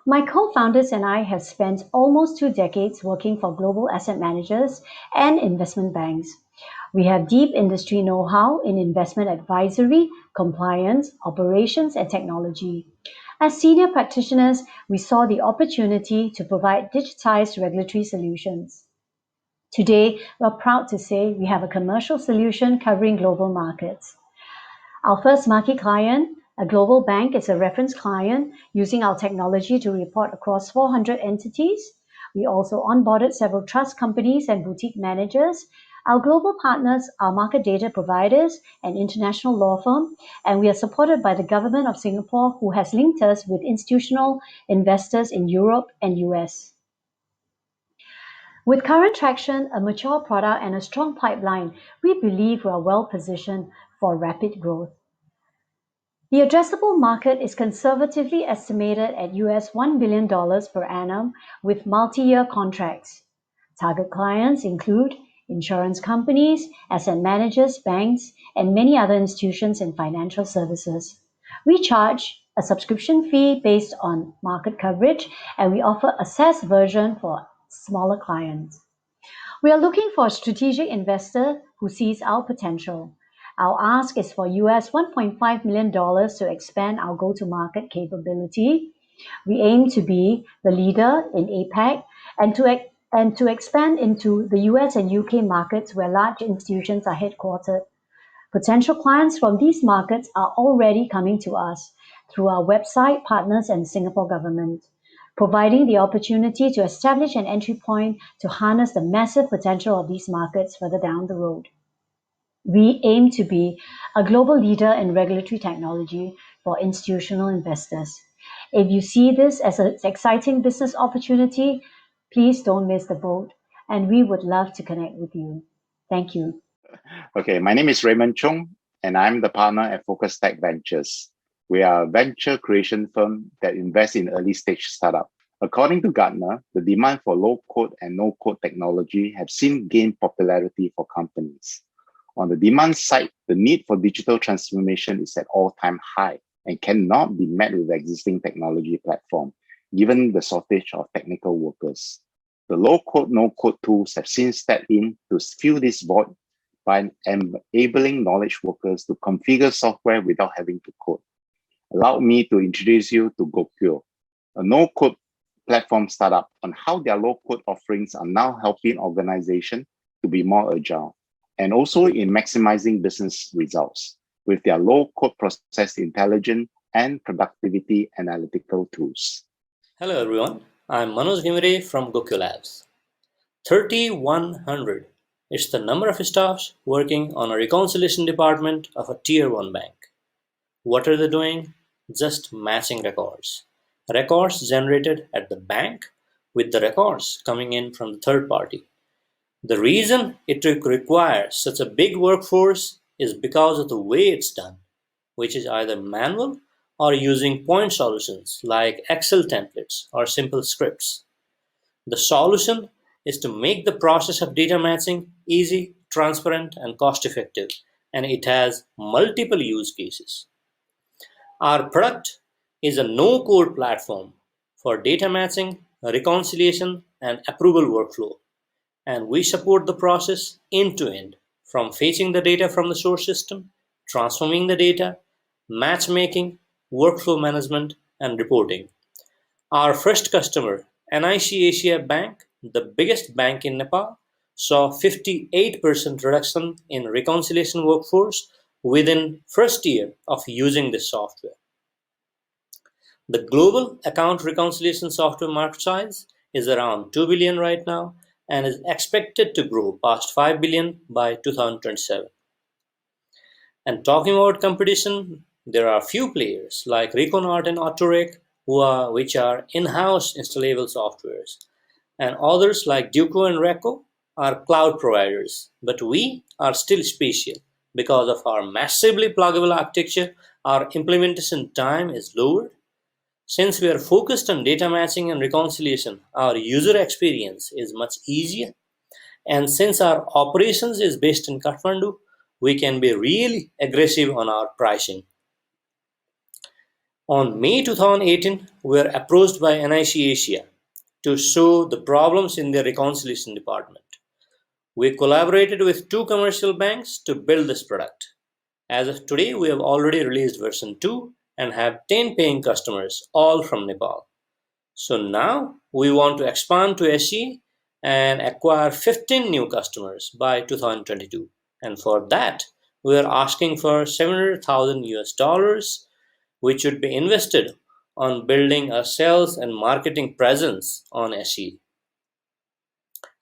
My co-founders and I have spent almost 2 decades working for global asset managers and investment banks. We have deep industry know-how in investment advisory, compliance, operations, and technology. As senior practitioners, we saw the opportunity to provide digitized regulatory solutions. Today, we're proud to say we have a commercial solution covering global markets. Our first market client, a global bank, is a reference client using our technology to report across 400 entities. We also onboarded several trust companies and boutique managers. Our global partners are market data providers and international law firm, and we are supported by the government of Singapore, who has linked us with institutional investors in Europe and US. With current traction, a mature product, and a strong pipeline, we believe we are well positioned for rapid growth. The addressable market is conservatively estimated at US $1 billion per annum with multi-year contracts. Target clients include insurance companies, asset managers, banks, and many other institutions in financial services. We charge a subscription fee based on market coverage, and we offer a SaaS version for smaller clients. We are looking for a strategic investor who sees our potential. Our ask is for US $1.5 million to expand our go-to-market capability. We aim to be the leader in APAC and to expand into the US and UK markets where large institutions are headquartered. Potential clients from these markets are already coming to us through our website, partners, and Singapore government, providing the opportunity to establish an entry point to harness the massive potential of these markets further down the road. We aim to be a global leader in regulatory technology for institutional investors. If you see this as an exciting business opportunity, please don't miss the boat, and we would love to connect with you. Thank you. Okay, my name is Raymond Chung, and I'm the partner at Focus Tech Ventures. We are a venture creation firm that invests in early stage startups. According to Gartner, the demand for low-code and no-code technology have since gained popularity for companies. On the demand side, the need for digital transformation is at all-time high and cannot be met with the existing technology platform, given the shortage of technical workers. The low-code, no-code tools have since stepped in to fill this void by enabling knowledge workers to configure software without having to code. Allow me to introduce you to Gokyo, a no-code platform startup, on how their low-code offerings are now helping organizations to be more agile, and also in maximizing business results with their low-code process intelligence and productivity analytical tools. Hello everyone, I'm Manoj Gimire from Gokyo Labs. 3,100 is the number of staffs working on a reconciliation department of a tier 1 bank. What are they doing? Just matching records. Records generated at the bank with the records coming in from the third party. The reason it requires such a big workforce is because of the way it's done, which is either manual or using point solutions like Excel templates or simple scripts. The solution is to make the process of data matching easy, transparent, and cost-effective, and it has multiple use cases. Our product is a no-code platform for data matching, reconciliation, and approval workflow. And we support the process end-to-end, from fetching the data from the source system, transforming the data, matchmaking, workflow management, and reporting. Our first customer, NIC Asia Bank, the biggest bank in Nepal, saw 58% reduction in reconciliation workforce within first year of using this software. The global account reconciliation software market size is around 2 billion right now, and is expected to grow past 5 billion by 2027. And talking about competition, there are few players like Reconart and Autorec, which are in-house installable softwares, and others like Duco and Reco are cloud providers. But we are still special because of our massively pluggable architecture. Our implementation time is lower. Since we are focused on data matching and reconciliation, our user experience is much easier. And since our operations is based in Kathmandu, we can be really aggressive on our pricing. On May 2018, we were approached by NIC Asia to show the problems in their reconciliation department. We collaborated with 2 commercial banks to build this product. As of today, we have already released version 2, and have 10 paying customers, all from Nepal. So now we want to expand to SE and acquire 15 new customers by 2022. And for that, we are asking for $700,000, which would be invested on building a sales and marketing presence on SE.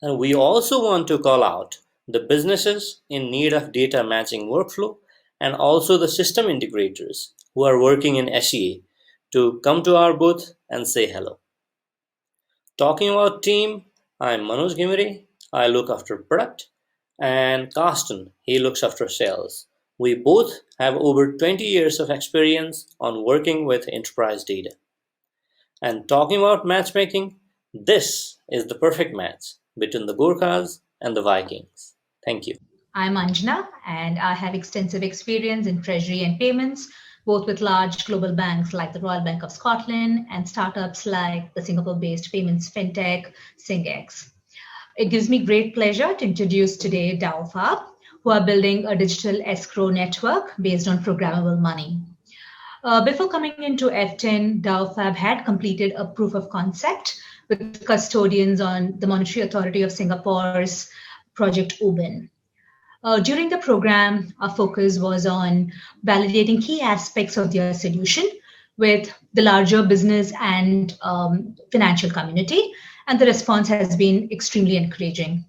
And we also want to call out the businesses in need of data matching workflow and also the system integrators who are working in SEA to come to our booth and say hello. Talking about team, I'm Manoj Ghimire. I look after product, and Carsten, he looks after sales. We both have over 20 years of experience on working with enterprise data. And talking about matchmaking, this is the perfect match between the Gurkhas and the Vikings. Thank you. I'm Anjana, and I have extensive experience in treasury and payments, both with large global banks like the Royal Bank of Scotland and startups like the Singapore-based payments fintech SingX. It gives me great pleasure to introduce today Dalfab, who are building a digital escrow network based on programmable money. Before coming into F10, Dalfab had completed a proof of concept with custodians on the Monetary Authority of Singapore's Project Ubin. During the program, our focus was on validating key aspects of their solution with the larger business and financial community, and the response has been extremely encouraging.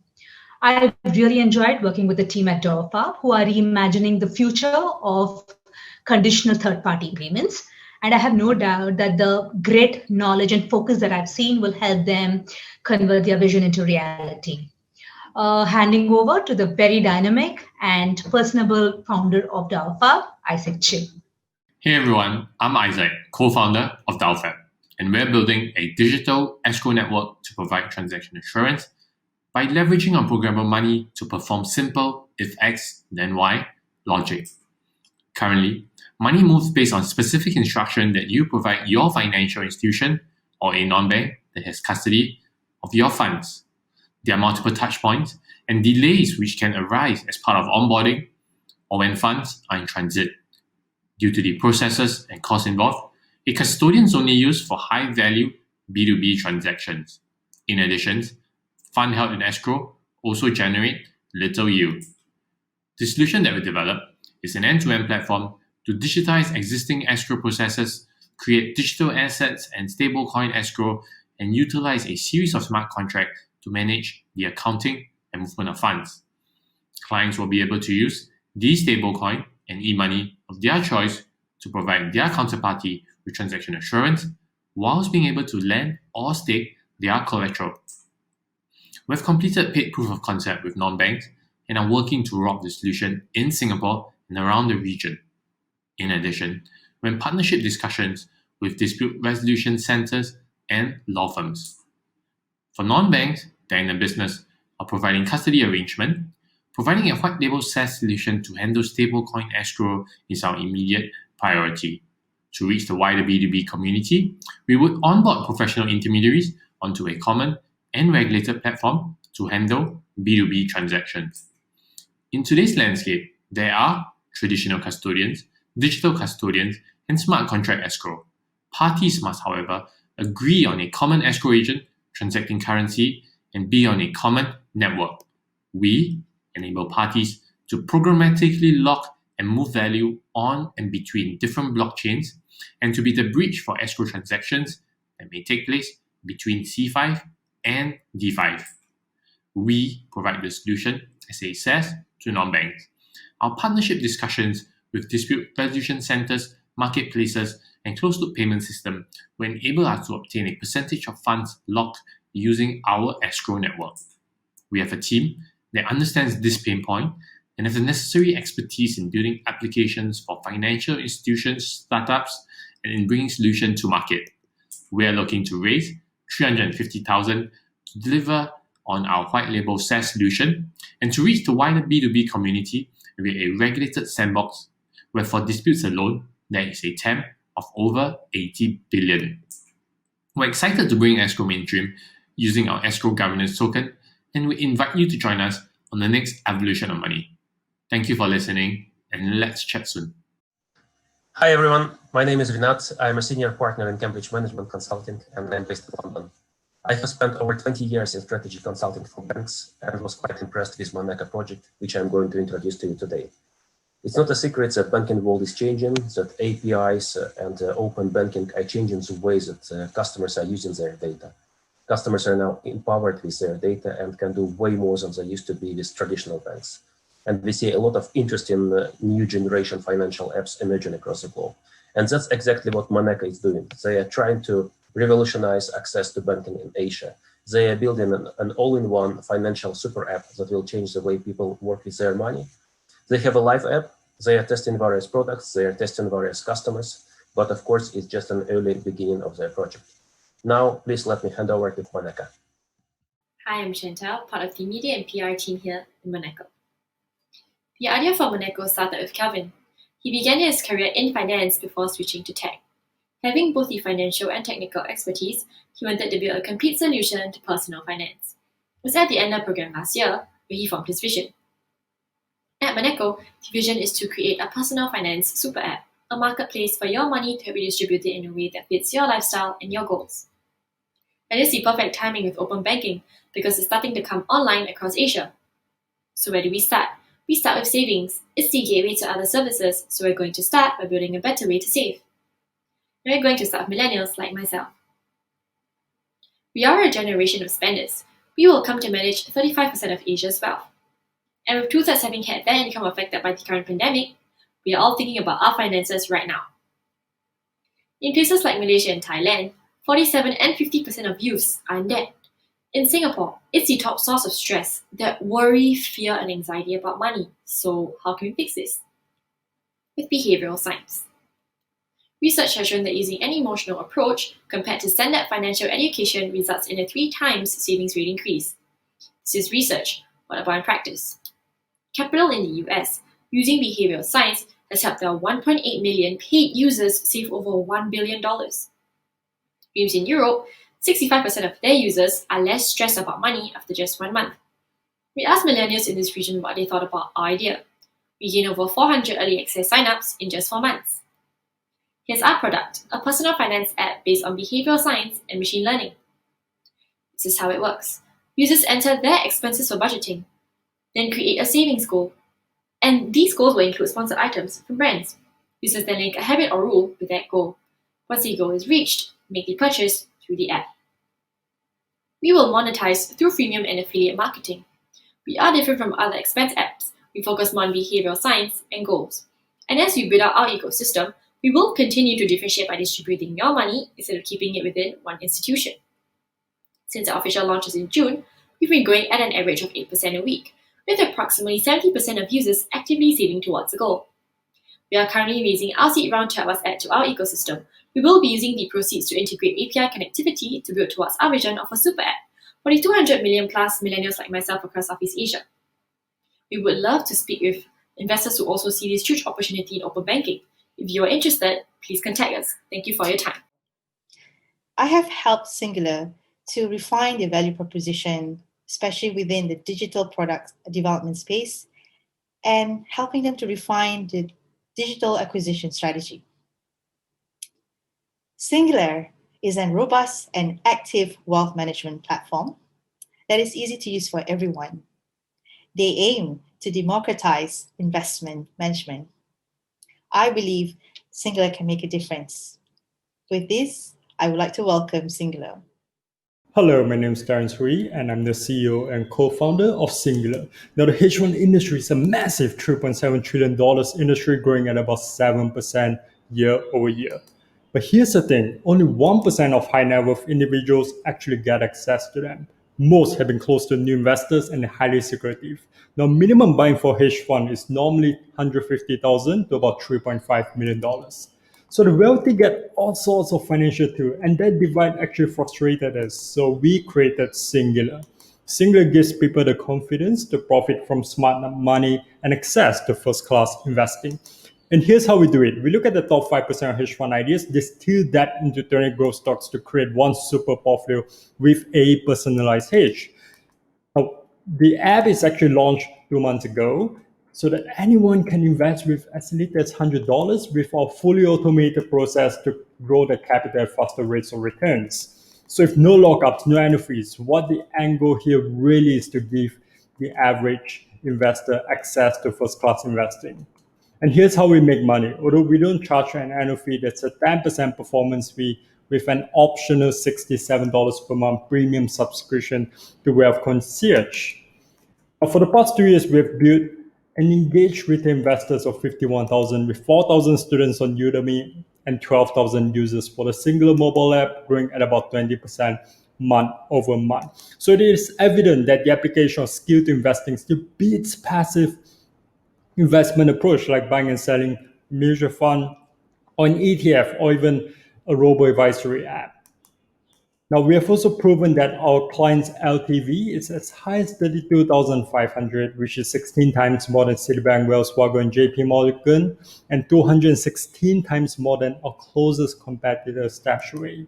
I really enjoyed working with the team at Dalfab, who are reimagining the future of conditional third-party payments, and I have no doubt that the great knowledge and focus that I've seen will help them convert their vision into reality. Handing over to the very dynamic and personable founder of Dalfab, Isaac Chiu. Hey everyone, I'm Isaac, co-founder of Dalfab, and we're building a digital escrow network to provide transaction assurance by leveraging on programmable money to perform simple if X then Y logic. Currently, money moves based on specific instruction that you provide your financial institution or a non-bank that has custody of your funds. There are multiple touch points and delays which can arise as part of onboarding or when funds are in transit. Due to the processes and costs involved, a custodian is only used for high-value B2B transactions. In addition, funds held in escrow also generate little yield. The solution that we developed is an end-to-end platform to digitize existing escrow processes, create digital assets and stablecoin escrow, and utilize a series of smart contracts to manage the accounting and movement of funds. Clients will be able to use these stablecoin and e-money of their choice to provide their counterparty with transaction assurance, whilst being able to lend or stake their collateral. We've completed paid proof of concept with non-banks and are working to roll out the solution in Singapore and around the region. In addition, we're in partnership discussions with dispute resolution centers and law firms. For non-banks that are in the business of providing custody arrangement, providing a white label SaaS solution to handle stablecoin escrow is our immediate priority. To reach the wider B2B community, we would onboard professional intermediaries onto a common and regulated platform to handle B2B transactions. In today's landscape, there are traditional custodians, digital custodians, and smart contract escrow. Parties must, however, agree on a common escrow agent transacting currency and be on a common network. We enable parties to programmatically lock and move value on and between different blockchains and to be the bridge for escrow transactions that may take place between C5 and D5. We provide the solution as a SaaS to non-banks. Our partnership discussions with dispute resolution centers, marketplaces, and closed-loop payment system will enable us to obtain a percentage of funds locked using our escrow network. We have a team that understands this pain point and has the necessary expertise in building applications for financial institutions, startups, and in bringing solutions to market. We are looking to raise $350,000 to deliver on our white label SaaS solution and to reach the wider B2B community with a regulated sandbox where for disputes alone, there is a TAM of over 80 billion. We're excited to bring escrow mainstream using our escrow governance token, and we invite you to join us on the next evolution of money. Thank you for listening, and let's chat soon. Hi everyone, my name is Rinat. I'm a senior partner in Cambridge Management Consulting and I'm based in London. I have spent over 20 years in strategy consulting for banks and was quite impressed with Monaca project, which I'm going to introduce to you today. It's not a secret that banking world is changing, that APIs and open banking are changing the ways that customers are using their data. Customers are now empowered with their data and can do way more than they used to be with traditional banks. And we see a lot of interesting new generation financial apps emerging across the globe. And that's exactly what Monaca is doing. They are trying to revolutionize access to banking in Asia. They are building an all-in-one financial super app that will change the way people work with their money. They have a live app. They are testing various products. They are testing various customers. But of course, it's just an early beginning of their project. Now, please let me hand over to Monaca. Hi, I'm Chantal, part of the media and PR team here in Monaco. The idea for Monaco started with Calvin. He began his career in finance before switching to tech. Having both the financial and technical expertise, he wanted to build a complete solution to personal finance. It was at the end of the program last year where he formed his vision. At Monaco, the vision is to create a personal finance super app, a marketplace for your money to be distributed in a way that fits your lifestyle and your goals. And it's the perfect timing with open banking because it's starting to come online across Asia. So where do we start? We start with savings. It's the gateway to other services, so we're going to start by building a better way to save. We're going to start with millennials like myself. We are a generation of spenders. We will come to manage 35% of Asia's wealth. And with 2/3 having had their income affected by the current pandemic, we are all thinking about our finances right now. In places like Malaysia and Thailand, 47 and 50% of youths are in debt. In Singapore, it's the top source of stress, that worry, fear, and anxiety about money. So how can we fix this? With behavioral science. Research has shown that using an emotional approach compared to standard financial education results in a 3 times savings rate increase. This is research. What about in practice? Capital in the US, using behavioral science, has helped their 1.8 million paid users save over $1 billion. Dreams in Europe, 65% of their users are less stressed about money after just 1 month. We asked millennials in this region what they thought about our idea. We gained over 400 early access signups in just 4 months. Here's our product, a personal finance app based on behavioral science and machine learning. This is how it works. Users enter their expenses for budgeting, then create a savings goal. And these goals will include sponsored items from brands. Users then link a habit or rule with that goal. Once the goal is reached, make the purchase through the app. We will monetize through freemium and affiliate marketing. We are different from other expense apps. We focus more on behavioral science and goals. And as we build out our ecosystem, we will continue to differentiate by distributing your money instead of keeping it within one institution. Since our official launch is in June, we've been growing at an average of 8% a week, with approximately 70% of users actively saving towards the goal. We are currently raising our seed round to help us add to our ecosystem. We will be using the proceeds to integrate API connectivity to build towards our vision of a super app for the 200 million plus millennials like myself across Southeast Asia. We would love to speak with investors who also see this huge opportunity in open banking. If you are interested, please contact us. Thank you for your time. I have helped Singular to refine their value proposition, especially within the digital product development space, and helping them to refine the digital acquisition strategy. Singular is a robust and active wealth management platform that is easy to use for everyone. They aim to democratize investment management. I believe Singular can make a difference. With this, I would like to welcome Singular. Hello, my name is Terence Hui, and I'm the CEO and co-founder of Singular. Now, the hedge fund industry is a massive $3.7 trillion industry growing at about 7% year over year. But here's the thing, only 1% of high net worth individuals actually get access to them. Most have been closed to new investors and highly secretive. Now, minimum buying for hedge fund is normally $150,000 to about $3.5 million. So the wealthy get all sorts of financial tools, and that divide actually frustrated us. So we created Singular. Singular gives people the confidence to profit from smart money and access to first-class investing. And here's how we do it. We look at the top 5% of hedge fund ideas, distill that into 20 growth stocks to create one super portfolio with a personalized hedge. Now, the app is actually launched 2 months ago. so that anyone can invest with as little as $100 with our fully automated process to grow the capital at faster rates of returns. So if no lockups, no annual fees, what the angle here really is to give the average investor access to first-class investing. And here's how we make money. Although we don't charge an annual fee, that's a 10% performance fee with an optional $67 per month premium subscription to Wealth Concierge. For the past 2 years, we've built an engaged retail investors of 51,000 with 4,000 students on Udemy and 12,000 users for the singular mobile app, growing at about 20% month over month. So it is evident that the application of skill to investing still beats passive investment approach like buying and selling mutual fund or an ETF or even a robo-advisory app. Now, we have also proven that our clients' LTV is as high as 32,500, which is 16 times more than Citibank, Wells Fargo, and JP Morgan, and 216 times more than our closest competitor, Stashaway.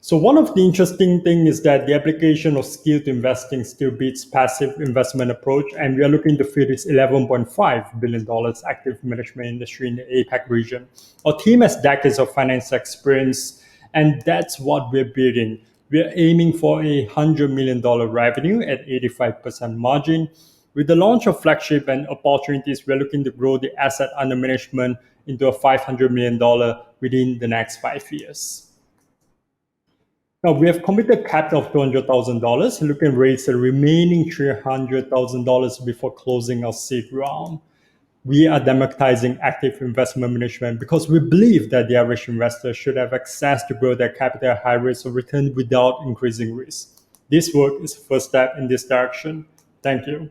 So one of the interesting things is that the application of skill to investing still beats passive investment approach, and we are looking to fill this $11.5 billion active management industry in the APAC region. Our team has decades of finance experience, and that's what we're building. We're aiming for a $100 million revenue at 85% margin. With the launch of flagship and opportunities, we're looking to grow the asset under management into a $500 million within the next 5 years. Now, we have committed capital of $200,000, looking to raise the remaining $300,000 before closing our seed round. We are democratizing active investment management because we believe that the average investor should have access to grow their capital at high rates of return without increasing risk. This work is the first step in this direction. Thank you.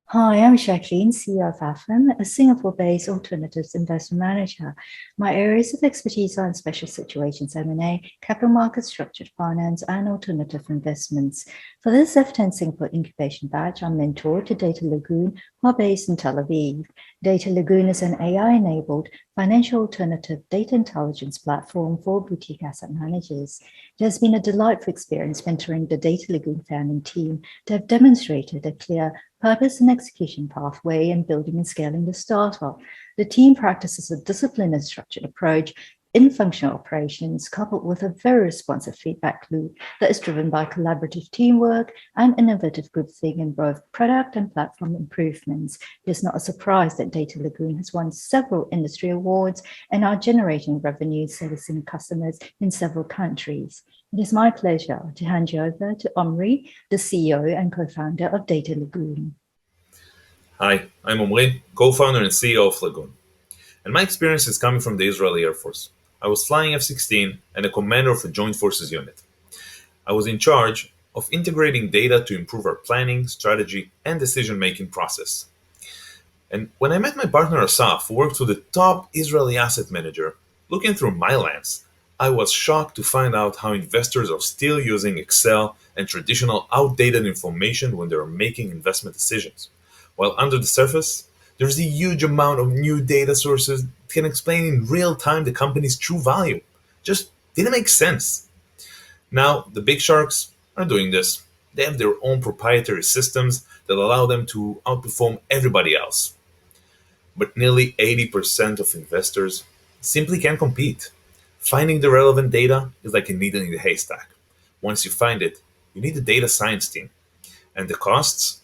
Hi, I'm Jacqueline, CEO of F10, a Singapore-based alternatives investment manager. My areas of expertise are in special situations M&A, capital markets, structured finance, and alternative investments. For this F10 Singapore Incubation batch, I'm mentor to Data Lagoon, who are based in Tel Aviv. Data Lagoon is an AI-enabled financial alternative data intelligence platform for boutique asset managers. It has been a delightful experience mentoring the Data Lagoon founding team to have demonstrated a clear purpose and execution pathway in building and scaling the startup. The team practices a disciplined and structured approach in functional operations, coupled with a very responsive feedback loop that is driven by collaborative teamwork and innovative group thinking in both product and platform improvements. It is not a surprise that Data Lagoon has won several industry awards and are generating revenue servicing customers in several countries. It is my pleasure to hand you over to Omri, the CEO and co-founder of Data Lagoon. Hi, I'm Omri, co-founder and CEO of Lagoon. And my experience is coming from the Israeli Air Force. I was flying F-16 and a commander of a Joint Forces unit. I was in charge of integrating data to improve our planning, strategy, and decision-making process. And when I met my partner Asaf, who worked with the top Israeli asset manager, looking through my lens, I was shocked to find out how investors are still using Excel and traditional outdated information when they are making investment decisions. While under the surface, there's a huge amount of new data sources that can explain in real time the company's true value. Just didn't make sense. Now, the big sharks are doing this. They have their own proprietary systems that allow them to outperform everybody else. But nearly 80% of investors simply can't compete. Finding the relevant data is like a needle in the haystack. Once you find it, you need a data science team, and the costs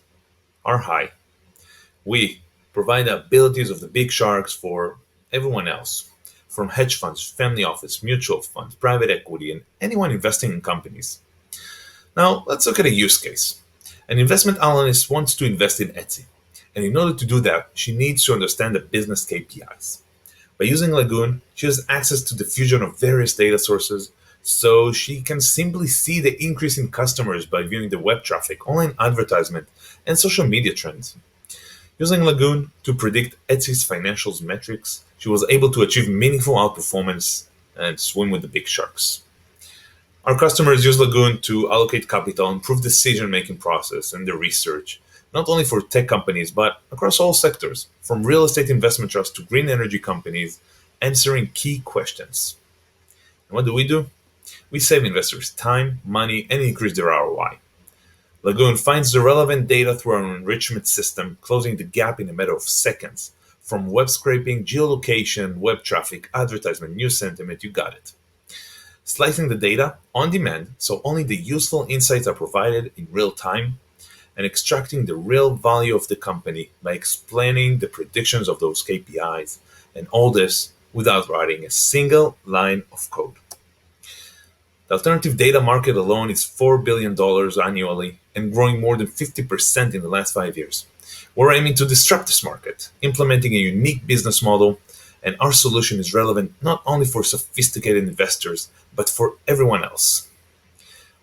are high. We provide the abilities of the big sharks for everyone else, from hedge funds, family office, mutual funds, private equity, and anyone investing in companies. Now, let's look at a use case. An investment analyst wants to invest in Etsy, and in order to do that, she needs to understand the business KPIs. By using Lagoon, she has access to the fusion of various data sources, so she can simply see the increase in customers by viewing the web traffic, online advertisement, and social media trends. Using Lagoon to predict Etsy's financials metrics, she was able to achieve meaningful outperformance and swim with the big sharks. Our customers use Lagoon to allocate capital, improve decision-making process and their research, not only for tech companies, but across all sectors, from real estate investment trusts to green energy companies, answering key questions. And what do? We save investors time, money, and increase their ROI. Lagoon finds the relevant data through our enrichment system, closing the gap in a matter of seconds. From web scraping, geolocation, web traffic, advertisement, news sentiment, you got it. Slicing the data on demand so only the useful insights are provided in real time, and extracting the real value of the company by explaining the predictions of those KPIs, and all this without writing a single line of code. The alternative data market alone is $4 billion annually and growing more than 50% in the last 5 years. We're aiming to disrupt this market, implementing a unique business model, and our solution is relevant not only for sophisticated investors, but for everyone else.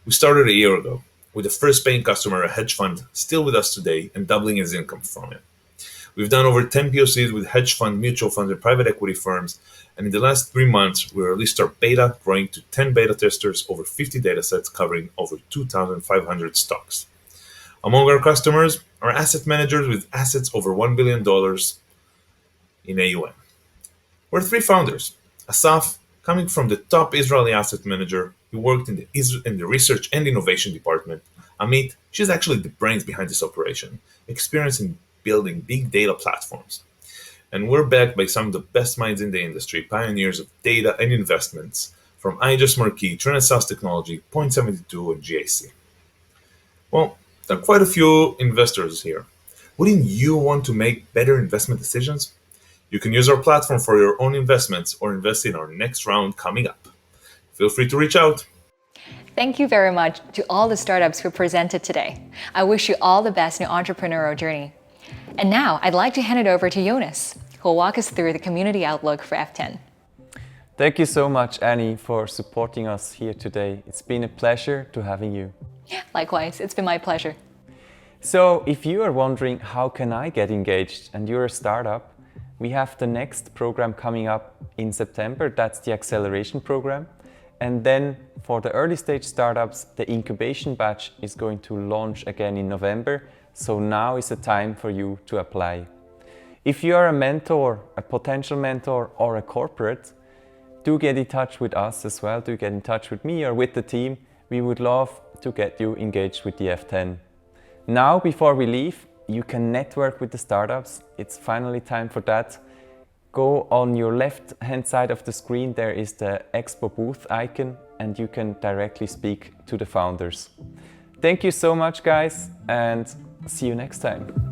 We started a year ago with the first paying customer, a hedge fund, still with us today and doubling his income from it. We've done over 10 POCs with hedge fund, mutual funds, and private equity firms, and in the last 3 months, we released our beta, growing to 10 beta testers, over 50 datasets covering over 2,500 stocks. Among our customers are asset managers with assets over $1 billion in AUM. We're 3 founders. Asaf, coming from the top Israeli asset manager, he worked in the research and innovation department. Amit, she's actually the brains behind this operation, experienced in building big data platforms. And we're backed by some of the best minds in the industry, pioneers of data and investments, from IHS Marquee, Renaissance Technology, Point72, and GAC. Well, there are quite a few investors here. Wouldn't you want to make better investment decisions? You can use our platform for your own investments or invest in our next round coming up. Feel free to reach out. Thank you very much to all the startups who presented today. I wish you all the best in your entrepreneurial journey. And now I'd like to hand it over to Jonas, who will walk us through the community outlook for F10. Thank you so much, Annie, for supporting us here today. It's been a pleasure to having you. Likewise, it's been my pleasure. So if you are wondering how can I get engaged and you're a startup, we have the next program coming up in September. That's the acceleration program. And then for the early stage startups, the incubation batch is going to launch again in November. So now is the time for you to apply. If you are a mentor, a potential mentor, or a corporate, do get in touch with us as well. Do get in touch with me or with the team. We would love to get you engaged with the F10. Now, before we leave, you can network with the startups. It's finally time for that. Go on your left-hand side of the screen, there is the Expo booth icon, and you can directly speak to the founders. Thank you so much, guys, and see you next time.